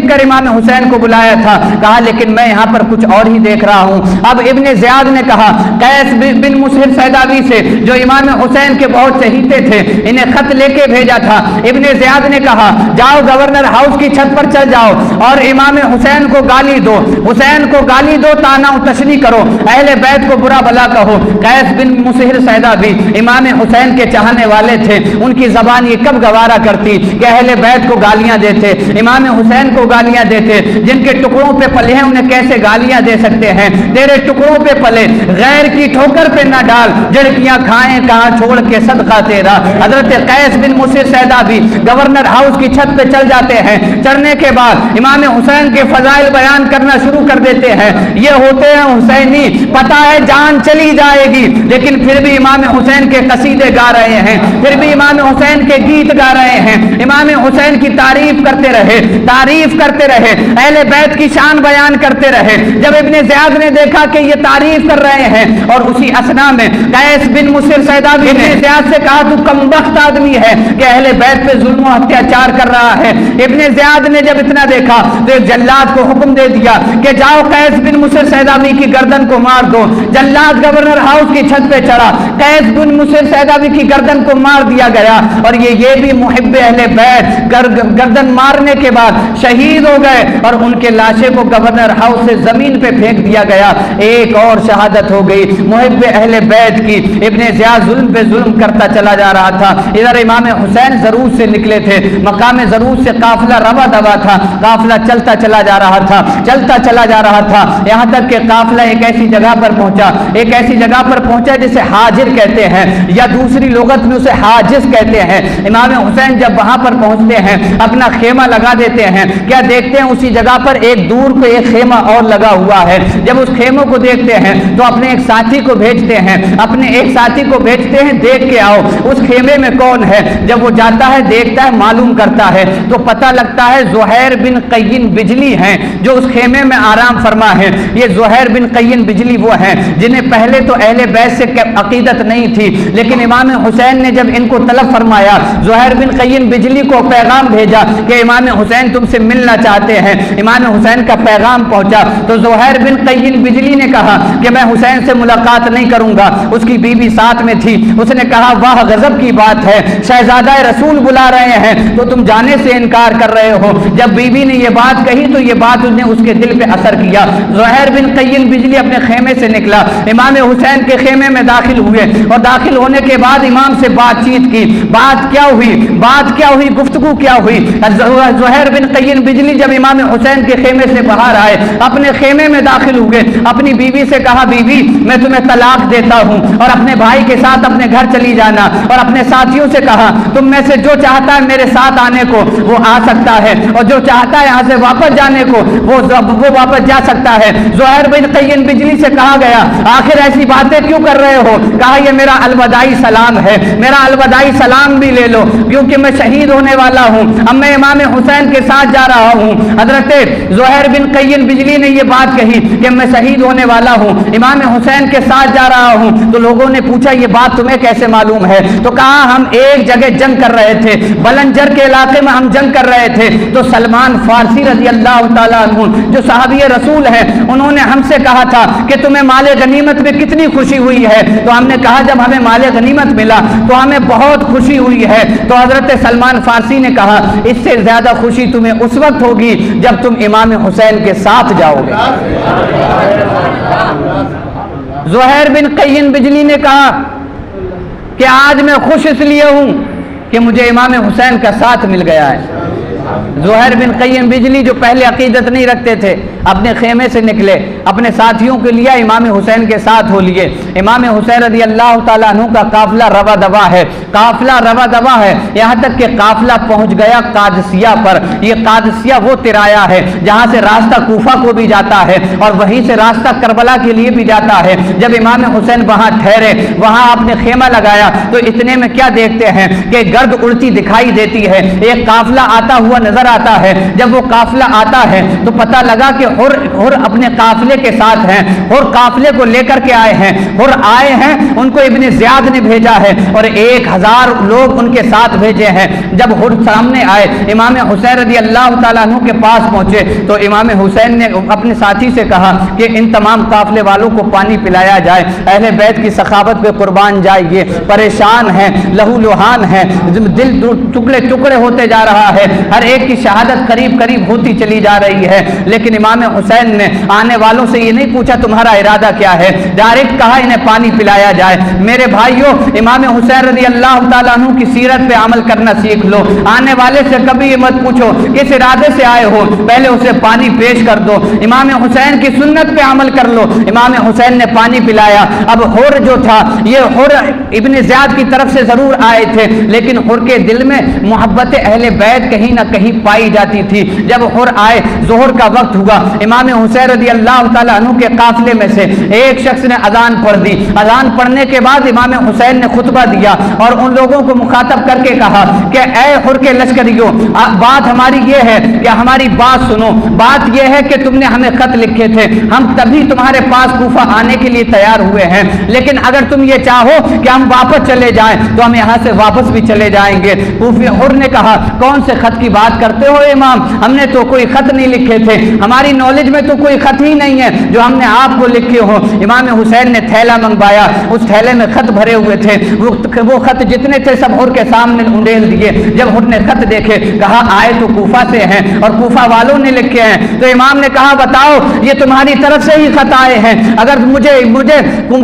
کر امام حسین کو بلایا تھا، کہا لیکن میں یہاں پر کچھ اور ہی دیکھ رہا ہوں۔ اب ابن زیاد نے کہا قیس بن مسہر سیدابی سے جو امام حسین کے بہت چہیتے تھے، انہیں خط لے کے بھیجا تھا، ابن زیاد نے کہا جاؤ گورنر ہاؤس کی چھت پر چل جاؤ اور امام حسین کو گالی دو، حسین کو گالی دو، طعنہ و تشنیع کرو، اہل بیت کو برا بھلا کہو۔ قیس بن مسہر سیدابی امام حسین کے چاہنے والے تھے، ان کی زبان یہ کب گوارا کرتی کہ اہل بیت کو گالیاں دیتے، امام حسین کو گالیاں دیتے، جن کے ٹکڑوں پہ پلے ہیں انہیں کیسے گالیاں دے سکتے ہیں؟ تیرے ٹکڑوں پہ پلے، غیر کی ٹھوکر پہ نہ ڈال، جڑکیاں کھائیں کہاں چھوڑ کے صدقہ تیرا۔ حضرت قیس بن مسہر سیدابی گورنر ہاؤس کی چھت پہ چل جاتے ہیں، چڑھنے کے بعد امام حسین کے فضائل بیان کرنا شروع کر دیتے ہیں، یہ ہوتے ہیں حسینی، پتہ ہے جان چلی جائے گی لیکن پھر بھی امام حسین کے قصیدے گا رہے ہیں، پھر بھی امام حسین کے گیت گا رہے ہیں، امام حسین کی تعریف کرتے رہے، اہل بیت کی شان بیان بیان کرتے رہے. جب ابن زیاد نے دیکھا کہ یہ تعریف کر رہے ہیں اور اسی اسنا میں قیس بن مصر سیدابی نے ابن زیاد سے کہا تو کمبخت آدمی ہے کہ اہل بیت پہ ظلم و اتیاچار کر رہا ہے. ابن زیاد نے جب اتنا دیکھا تو ایک جلاد کو حکم دے دیا کہ جاؤ قیس بن مصر سیدابی کی گردن کو مار دو. جلاد گورنر ہاؤس کی چھت پہ چڑھا, قیس بن مصر سیدابی کی گردن کو مار دیا گیا. اور یہ بھی محب اہل بیت گردن مارنے کے بعد شہید ہو گئے اور ان کے لاشیں کو گورنر ہاؤس سے زمین پہ پھینک دیا گیا. ایک اور شہادت ہو گئی محب اہل بیت کی. ابن زیاد ظلم پہ ظلم کرتا چلا جا رہا تھا. ادھر امام حسین ضرور سے نکلے تھے, مقام ضرور سے قافلہ روا دوا تھا, قافلہ چلتا چلا جا رہا تھا, چلتا چلا جا رہا تھا, یہاں تک کہ قافلہ ایک ایسی جگہ پر پہنچا, ایک ایسی جگہ پر پہنچا جسے حاجر کہتے ہیں یا دوسری لغت میں اسے حاجز کہتے ہیں. امام حسین جب وہاں پر پہنچتے ہیں اپنا خیمہ لگا دیتے ہیں. کیا دیکھتے ہیں اسی جگہ پر ایک دور کو ایک خیمہ اور لگا ہوا ہے. جب اس خیموں کو دیکھتے ہیں تو اپنے ایک ساتھی کو بھیجتے ہیں, اپنے ایک ساتھی کو بھیجتے ہیں دیکھ کے آؤ اس خیمے میں کون ہے. جب وہ جاتا ہے دیکھتا ہے معلوم کرتا ہے تو پتہ لگتا ہے زہیر بن قین بجلی ہیں جو اس خیمے میں آرام فرما ہے. یہ زہیر بن قین بجلی وہ ہیں جنہیں پہلے تو اہل بیت سے عقیدت نہیں تھی, لیکن امام حسین نے جب ان کو طلب فرمایا, زہیر بن قین بجلی کو پیغام بھیجا کہ امام حسین تم سے ملنا چاہتے ہیں. امام حسین کا پیغام پہنچا تو زہیر بن قین بجلی نے کہا کہ میں حسین سے ملاقات نہیں کروں گا. اس کی بیوی ساتھ میں تھی, اس نے کہا واہ غضب کی بات ہے, شہزادہ رسول بلا رہے ہیں تو تم جانے سے انکار کر رہے ہو. جب بیوی نے یہ بات کہی تو یہ بات نے اس کے دل پہ اثر کیا. زہیر بن قین بجلی اپنے خیمے سے نکلا, امام حسین کے خیمے میں داخل ہوئے اور داخل ہونے کے بعد امام سے بات چیت کی. بات کیا ہوئی, بات کیا ہوئی, گفتگو کیا ہوئی. زہیر بن قین بجلی جب امام حسین کے خیمے سے باہر آئے اپنے خیمے میں داخل ہوئے, اپنی بیوی سے کہا بیوی میں تمہیں طلاق دیتا ہوں اور اپنے بھائی کے ساتھ اپنے گھر چلی جانا. اور اپنے ساتھیوں سے کہا تم میں سے جو چاہتا ہے میرے ساتھ آنے کو وہ آ سکتا ہے اور جو چاہتا ہے یہاں سے واپس جانے کو وہ واپس جا سکتا ہے. زہیر بن قین بجلی سے کہا گیا آخر ایسی باتیں کیوں کر رہے ہو. کہا یہ میرا الوداعی سلام ہے, میرا الوداعی سلام بھی لے لو کیونکہ میں شہید ہونے والا ہوں. اب میں امام حسین کے ساتھ جا رہا ہوں. حضرت زہیر بن قین بجلی نے یہ بات کہی کہ میں شہید ہونے والا ہوں, امام حسین کے ساتھ جا رہا ہوں. تو لوگوں نے پوچھا یہ بات تمہیں کیسے معلوم ہے. تو کہا ہم ایک جگہ جنگ کر رہے تھے, بلنجر کے علاقے میں ہم جنگ کر رہے تھے. تو سلمان فارسی رضی اللہ تعالیٰ عنہ جو صحابی رسول ہیں انہوں نے ہم سے کہا تھا کہ تمہیں مال غنیمت میں کتنی خوشی ہوئی ہے. تو ہم نے کہا جب ہمیں مال غنیمت ملا تو ہمیں بہت خوشی ہوئی ہے. تو حضرت سلمان فارسی نے کہا اس سے زیادہ خوشی تمہیں اس وقت ہوگی جب تم امام حسین کے ساتھ جاؤ گے. زہیر بن قین بجلی نے کہا کہ آج میں خوش اس لیے ہوں کہ مجھے امام حسین کا ساتھ مل گیا ہے. زہیر بن قین بجلی جو پہلے عقیدت نہیں رکھتے تھے اپنے خیمے سے نکلے, اپنے ساتھیوں کے لیے امام حسین کے ساتھ ہو لیے. امام حسین رضی اللہ تعالیٰ عنہ کا قافلہ روا دوا ہے, قافلہ روا دوا ہے, یہاں تک کہ قافلہ پہنچ گیا قادسیہ پر. یہ قادسیہ وہ ترایا ہے جہاں سے راستہ کوفہ کو بھی جاتا ہے اور وہیں سے راستہ کربلا کے لیے بھی جاتا ہے. جب امام حسین وہاں ٹھہرے, وہاں آپ نے خیمہ لگایا تو اتنے میں کیا دیکھتے ہیں کہ گرد اڑتی دکھائی دیتی ہے, ایک قافلہ آتا ہوا نظر آتا ہے. جب وہ قافلہ آتا ہے تو پتہ لگا کہ ہر اپنے قافلے کے ساتھ ہیں, ہر قافلے کو لے کر کے آئے ہیں, ہر آئے ہیں ان کو ابن زیاد نے بھیجا ہے اور 1000 لوگ ان کے ساتھ بھیجے ہیں. جب ہر سامنے آئے امام حسین رضی اللہ تعالیٰ عنہ کے پاس پہنچے تو امام حسین نے اپنے ساتھی سے کہا کہ ان تمام قافلے والوں کو پانی پلایا جائے, اہل بیت کی سخاوت پہ قربان جائیے, پریشان ہیں, لہو لہان ہیں, دل ٹکڑے ٹکڑے ہوتے جا رہا ہے, ہر ایک کی شہادت قریب قریب ہوتی چلی جا رہی ہے. لیکن امام حسین نے آنے والوں سے یہ نہیں پوچھا تمہارا ارادہ کیا ہے, ڈائریکٹ کہا انہیں پانی پلایا جائے. میرے بھائیوں امام حسین رضی اللہ تعالیٰ عنہ کی سیرت پہ عمل کرنا سیکھ لو. آنے والے سے کبھی یہ مت پوچھو کس ارادے سے آئے ہو, پہلے اسے پانی پیش کر دو. امام حسین کی سنت پہ عمل کر لو. امام حسین نے پانی پلایا. اب حر جو تھا یہ حر ابن زیاد کی طرف سے ضرور آئے تھے لیکن حر کے دل میں محبت اہل بیت کہیں نہ کہیں پائی جاتی تھی۔ جب حر آئے، ظہر کا وقت ہوا، امام حسین رضی اللہ تعالیٰ عنہ کے قافلے میں سے ایک شخص نے اذان پڑھ دی۔ اذان پڑھنے کے بعد امام حسین نے خطبہ دیا اور ان لوگوں کو مخاطب کر کے کہا کہ اے حر کے لشکریوں، بات ہماری یہ ہے کہ ہماری بات سنو۔ بات یہ ہے کہ تم نے ہمیں خط لکھے تھے، ہم تبھی تمہارے پاس کوفہ آنے کے لیے تیار ہوئے ہیں، لیکن اگر تم یہ چاہو کہ ہم واپس چلے جائیں تو ہم یہاں سے واپس بھی چلے جائیں گے۔ کوفی حر نے کہا کون سے خط کی بات کرتے ہو امام؟ ہم نے تو کوئی خط نہیں لکھے تھے، ہماری نالج میں تو کوئی خط ہی نہیں ہے جو ہم نے آپ کو لکھے ہو۔ امام حسین نے تھیلا منگوایا، اس تھیلے میں خط بھرے ہوئے تھے، وہ خط جتنے تھے سب حر کے سامنے انڈیل دیے۔ جب حر نے خط دیکھے کہا آئے تو کوفہ سے ہیں اور کوفہ والوں نے لکھے ہیں۔ تو امام نے کہا بتاؤ یہ تمہاری طرف سے ہی خط آئے ہیں، اگر مجھے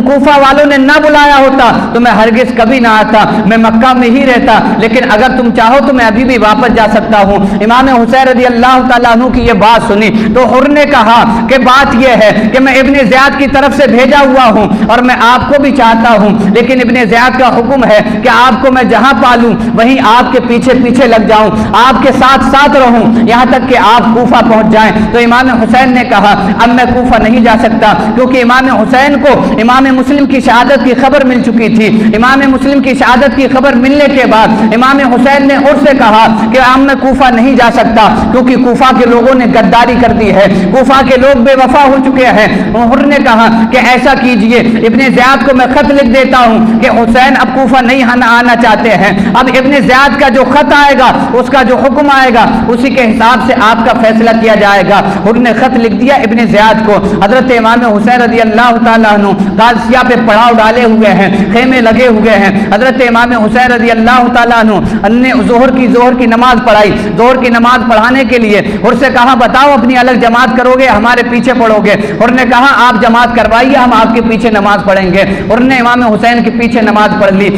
کوفہ والوں نے نہ بلایا ہوتا تو میں ہرگز کبھی نہ آتا، میں مکہ میں ہی رہتا، لیکن اگر تم چاہو تو میں ابھی بھی واپس جا سکتا ہوں۔ امام حسین رضی اللہ تعالیٰ عنہ کی یہ بات سنی تو حر نے کہا کہ بات یہ ہے کہ میں ابن زیاد کی طرف سے بھیجا ہوا ہوں اور میں آپ کو بھی چاہتا ہوں، لیکن ابن زیاد کا حکم ہے کہ آپ کو میں جہاں پالوں وہیں آپ کے پیچھے پیچھے لگ جاؤں، آپ کے ساتھ ساتھ رہوں یہاں تک کہ آپ کوفہ پہنچ جائیں۔ تو امام حسین نے کہا اب میں کوفہ نہیں جا سکتا، کیونکہ امام حسین کو امام مسلم کی شہادت کی خبر مل چکی تھی۔ امام مسلم کی شہادت کی خبر ملنے کے بعد امام حسین نے حر سے کہا کہ اب میں کوفہ نہیں جا سکتا، کیونکہ کوفہ کے لوگوں نے غداری کر دی ہے، کوفہ کے لوگ بے وفا ہو چکے ہیں۔ حر نے کہا کہ ایسا کیجئے، ابن زیاد کو میں خط لکھ دیتا ہوں کہ حسین اب کوفہ نہیں آنا چاہتے ہیں، اب ابن زیاد کا جو خط آئے گا، اس کا جو حکم آئے گا، اسی کے حساب سے آپ کا فیصلہ کیا جائے گا۔ حر نے خط لکھ دیا ابن زیاد کو۔ حضرت امام حسین رضی اللہ تعالیٰ عنہ قادسیہ پہ پڑاؤ ڈالے ہوئے ہیں، خیمے لگے ہوئے ہیں۔ حضرت امام حسین رضی اللہ تعالیٰ عنہ نے ظہر کی نماز پڑھائی۔ ظہر کی نماز پڑھانے کے لیے حر سے کہا بتاؤ اپنی الگ جماعت کرو گے ہمارے پیچھے پڑھو گے؟ حر نے کہا آپ جماعت کروائیے، ہم آپ کے پیچھے نماز پڑھیں گے۔ حر نے امام حسین کے پیچھے نماز پڑھ لی۔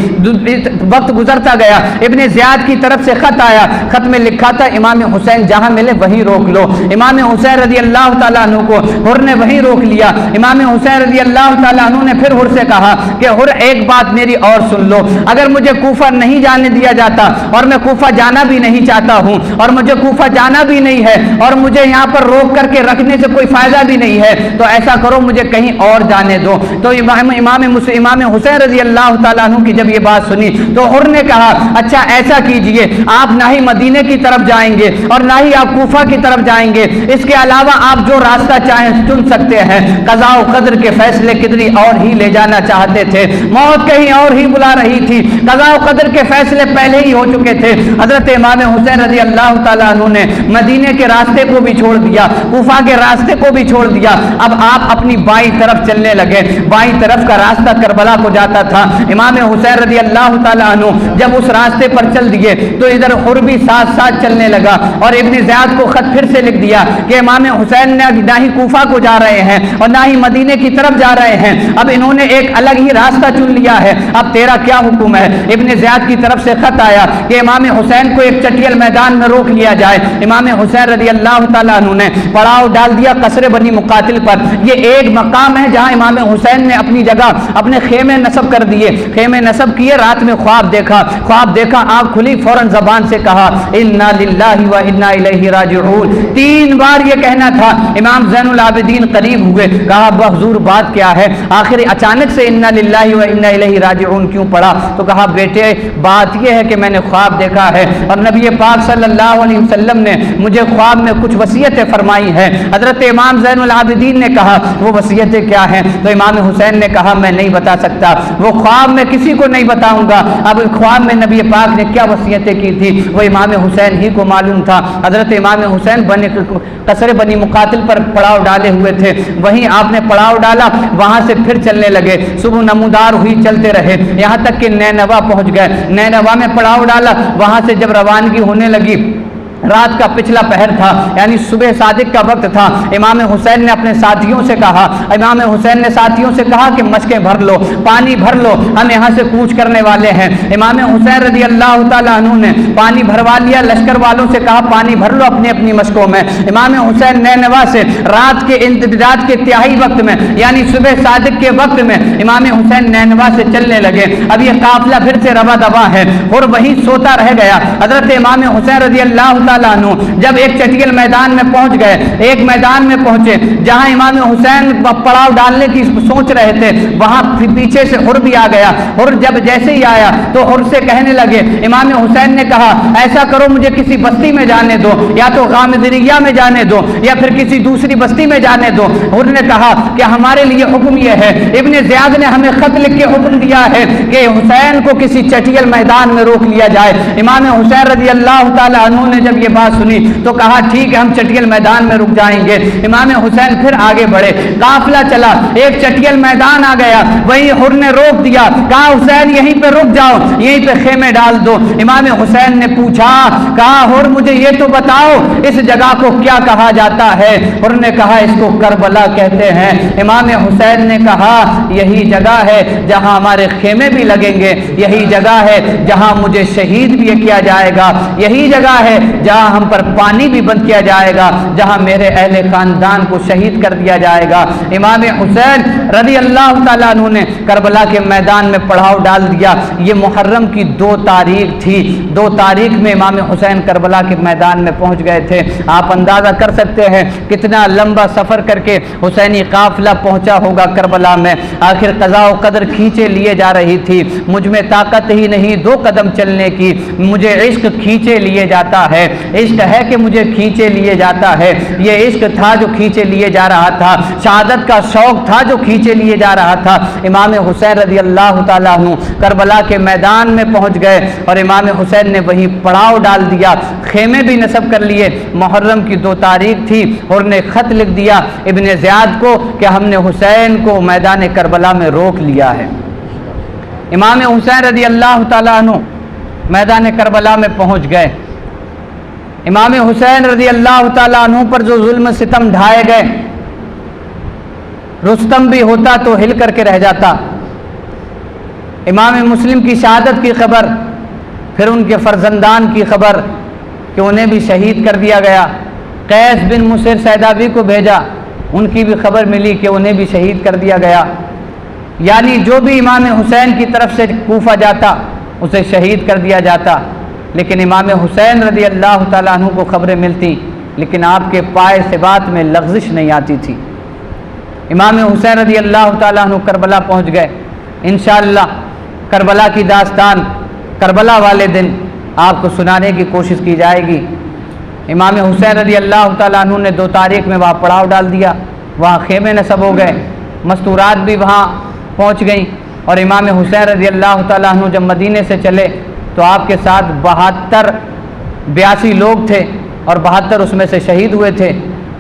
وقت گزرتا گیا، ابن زیاد کی طرف سے خط آیا، خط میں لکھا تھا امام حسین جہاں ملے وہیں روک لو۔ امام حسین رضی اللہ تعالیٰ عنہ کو حر نے وہیں روک لیا۔ امام حسین رضی اللہ تعالیٰ عنہ نے پھر حر سے کہا کہ حر ایک بات میری اور سن لو، اگر مجھے کوفہ نہیں جانے دیا جاتا اور میں کوفہ جانا بھی نہیں چاہتا ہوں اور مجھے کوفہ جانا بھی نہیں ہے اور مجھے یہاں پر روک کر کے رکھنے سے کوئی فائدہ بھی نہیں ہے، تو ایسا کرو مجھے کہیں اور جانے دو۔ تو امام حسین رضی اللہ تعالیٰ عنہ کی جب یہ بات سنی تو حر نے کہا اچھا ایسا کیجئے، آپ نہ ہی مدینے کی طرف جائیں گے اور نہ ہی آپ کوفہ کی طرف جائیں گے، اس کے علاوہ آپ جو راستہ چاہیں چن سکتے ہیں۔ قضاء و قدر کے فیصلے کدھر اور ہی لے جانا چاہتے تھے، موت کہیں اور ہی بلا رہی تھی، قضاء و قدر کے فیصلے پہلے ہی ہو چکے تھے۔ حضرت امام حسین رضی اللہ تعالیٰ عنہ نے مدینے کے راستے کو بھی چھوڑ دیا، کوفہ کے راستے کو بھی چھوڑ دیا، اب آپ اپنی بائیں طرف چلنے لگے۔ بائیں طرف کا راستہ کربلا کو جاتا تھا۔ امام حسین رضی اللہ تعالیٰ عنہ جب اس راستے پر چل دیے تو ادھر حر بھی ساتھ ساتھ چلنے لگا اور ابن زیاد کو خط پھر سے لکھ دیا کہ امام حسین نے نہ ہی کوفہ کو جا رہے ہیں اور نہ ہی مدینے کی طرف جا رہے ہیں، اب انہوں نے ایک الگ ہی راستہ چن لیا ہے، اب تیرا کیا حکم ہے؟ ابن زیاد کی طرف سے خط آیا کہ امام حسین کو ایک چٹیل میدان میں روک لیا جائے۔ امام حسین رضی اللہ تعالیٰ عنہ نے پڑاؤ ڈال دیا قصر بنی مقاتل پر۔ یہ ایک مقام ہے جہاں امام حسین نے اپنی جگہ اپنے خیمے نصب کر دیے، خیمے نصب کیے، رات میں خواب دیکھا، آنکھ کھلی، فوراً زبان سے کہا انا للہ و انا الیہ راجعون، 3 بار یہ کہنا تھا۔ امام زین العابدین قریب ہوئے، کہا حضور بات کیا ہے؟ آخر اچانک سے انا للہ و انا الیہ راجعون کیوں پڑھا؟ تو کہا بیٹے بات یہ ہے کہ میں نے خواب دیکھا ہے اور نبی پاک صلی اللہ علیہ وسلم نے مجھے خواب میں کچھ وصیتیں فرمائی ہیں۔ حضرت امام زین العابدین نے کہا وہ وصیتیں کیا ہیں؟ تو امام حسین نے کہا میں نہیں بتا سکتا، وہ خواب میں کسی کو نہیں بتاؤں گا۔ اب خواب میں نبی پاک نے کیا وصیتیں کی تھی وہ امام حسین ہی کو معلوم تھا۔ حضرت امام حسین قصر بنی مقاتل پر پڑاؤ ڈالے ہوئے تھے، وہیں آپ نے پڑاؤ ڈالا، وہاں سے پھر چلنے لگے، صبح نمودار ہوئی چلتے رہے یہاں تک کہ نینوا پہنچ گئے۔ نینوا میں پڑاؤ ڈالا، وہاں سے جب روانگی ہونے لگی رات کا پچھلا پہر تھا، یعنی صبح صادق کا وقت تھا۔ امام حسین نے اپنے ساتھیوں سے کہا کہ مشکیں بھر لو، پانی بھر لو، ہم یہاں سے کوچ کرنے والے ہیں۔ امام حسین رضی اللہ تعالیٰ عنہ نے پانی بھروا لیا، لشکر والوں سے کہا پانی بھر لو اپنی اپنی مشکوں میں۔ امام حسین نینوا سے رات کے انتہائی وقت میں یعنی صبح صادق کے وقت میں امام حسین نینوا سے چلنے لگے۔ اب یہ قافلہ پھر سے رواں دواں ہے اور وہیں سوتا رہ گیا۔ حضرت امام حسین رضی اللہ تعالیٰ عنہ جب ایک چٹیل میدان میں پہنچ گئے، ایک میدان میں پہنچے جہاں امام حسین پڑاؤ ڈالنے کی سوچ رہے تھے، وہاں پیچھے سے حر بھی آ گیا۔ حر جب جیسے ہی آیا تو حر سے کہنے لگے، امام حسین نے کہا ایسا کرو مجھے کسی بستی میں جانے دو، یا تو غامدیہ میں جانے دو یا پھر کسی دوسری بستی میں جانے دو۔ حر نے کہا کہ ہمارے لیے حکم یہ ہے، ابن زیاد نے ہمیں خط لکھ کے حکم دیا ہے کہ حسین کو کسی چٹیل میدان میں روک لیا جائے۔ امام حسین رضی اللہ تعالی عنہ نے جب یہ بات سنی تو کہا ٹھیک ہے ہم چٹیل میدان میں رک جائیں گے۔ امام حسین پھر آگے بڑھے، قافلہ چلا، ایک چٹیل میدان آ گیا، وہیں حر نے روک دیا، کہا حسین یہیں پہ رک جاؤ، یہیں پہ خیمے ڈال دو۔ امام حسین نے پوچھا، کہا حر مجھے یہ تو بتاؤ اس جگہ کو کیا کہا جاتا ہے؟ حر نے کہا اس کو کربلا کہتے ہیں۔ امام حسین نے کہا یہی جگہ ہے جہاں ہمارے خیمے بھی لگیں گے، یہی جگہ ہے جہاں مجھے شہید بھی کیا جائے گا، یہی جگہ ہے جہاں ہم پر پانی بھی بند کیا جائے گا، جہاں میرے اہل خاندان کو شہید کر دیا جائے گا۔ امام حسین رضی اللہ تعالیٰ عنہ نے کربلا کے میدان میں پڑاؤ ڈال دیا۔ یہ محرم کی 2 تاریخ تھی، 2 تاریخ میں امام حسین کربلا کے میدان میں پہنچ گئے تھے۔ آپ اندازہ کر سکتے ہیں کتنا لمبا سفر کر کے حسینی قافلہ پہنچا ہوگا کربلا میں۔ آخر قضاء و قدر کھینچے لیے جا رہی تھی، مجھ میں طاقت ہی نہیں 2 قدم چلنے کی، مجھے عشق کھینچے لیے جاتا ہے، عشق ہے کہ مجھے کھینچے لیے جاتا ہے۔ یہ عشق تھا جو کھینچے لیے جا رہا تھا، شہادت کا شوق تھا جو کھینچے لیے جا رہا تھا۔ امام حسین رضی اللہ تعالیٰ عنہ کربلا کے میدان میں پہنچ گئے اور امام حسین نے وہیں پڑاؤ ڈال دیا، خیمے بھی نصب کر لیے۔ محرم کی 2 تاریخ تھی اور نے خط لکھ دیا ابن زیاد کو کہ ہم نے حسین کو میدان کربلا میں روک لیا ہے۔ امام حسین رضی اللہ تعالیٰ عنہ میدان کربلا میں پہنچ گئے۔ امام حسین رضی اللہ تعالیٰ عنہ پر جو ظلم ستم ڈھائے گئے، رستم بھی ہوتا تو ہل کر کے رہ جاتا۔ امام مسلم کی شہادت کی خبر، پھر ان کے فرزندان کی خبر کہ انہیں بھی شہید کر دیا گیا۔ قیس بن مصر سیدابی کو بھیجا، ان کی بھی خبر ملی کہ انہیں بھی شہید کر دیا گیا۔ یعنی جو بھی امام حسین کی طرف سے کوفہ جاتا اسے شہید کر دیا جاتا۔ لیکن امام حسین رضی اللہ تعالیٰ عنہ کو خبریں ملتی، لیکن آپ کے پائے ثبات میں لغزش نہیں آتی تھی۔ امام حسین رضی اللہ تعالیٰ عنہ کربلا پہنچ گئے۔ انشاءاللہ کربلا کی داستان کربلا والے دن آپ کو سنانے کی کوشش کی جائے گی۔ امام حسین رضی اللہ تعالیٰ عنہ نے 2 تاریخ میں وہاں پڑاؤ ڈال دیا، وہاں خیمے نصب ہو گئے، مستورات بھی وہاں پہنچ گئیں۔ اور امام حسین رضی اللہ تعالیٰ عنہ جب مدینے سے چلے تو آپ کے ساتھ 82 لوگ تھے اور 72 اس میں سے شہید ہوئے تھے۔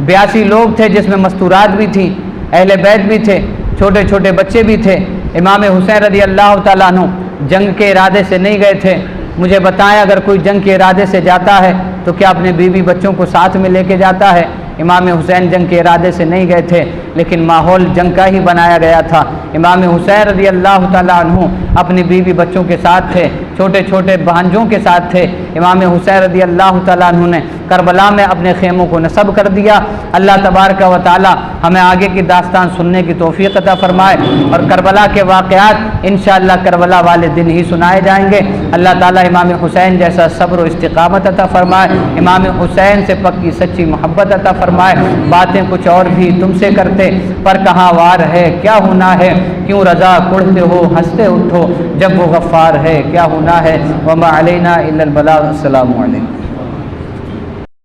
82 لوگ تھے جس میں مستورات بھی تھیں، اہل بیت بھی تھے، چھوٹے چھوٹے بچے بھی تھے۔ امام حسین رضی اللہ تعالیٰ عنہ جنگ کے ارادے سے نہیں گئے تھے۔ مجھے بتائیں اگر کوئی جنگ کے ارادے سے جاتا ہے تو کیا اپنے بیوی بچوں کو ساتھ میں لے کے جاتا ہے؟ امام حسین جنگ کے ارادے سے نہیں گئے تھے، لیکن ماحول جنگ کا ہی بنایا گیا تھا۔ امام حسین رضی اللہ تعالیٰ عنہ اپنی بیوی بچوں کے ساتھ تھے، چھوٹے چھوٹے بھانجوں کے ساتھ تھے۔ امام حسین رضی اللہ تعالیٰ عنہ نے کربلا میں اپنے خیموں کو نصب کر دیا۔ اللہ تبارک و تعالی ہمیں آگے کی داستان سننے کی توفیق عطا فرمائے، اور کربلا کے واقعات انشاءاللہ کربلا والے دن ہی سنائے جائیں گے۔ اللہ تعالیٰ امام حسین جیسا صبر و استقامت عطا فرمائے، امام حسین سے پکی سچی محبت عطا فرمائے۔ باتیں کچھ اور بھی تم سے کرتے، پر کہاں وار ہے کیا ہونا ہے، کیوں رضا کڑھتے ہو ہنستے اٹھو، جب وہ غفار ہے کیا ہونا ہے۔ وما علینا الا البلاغ۔ السلام علیکم۔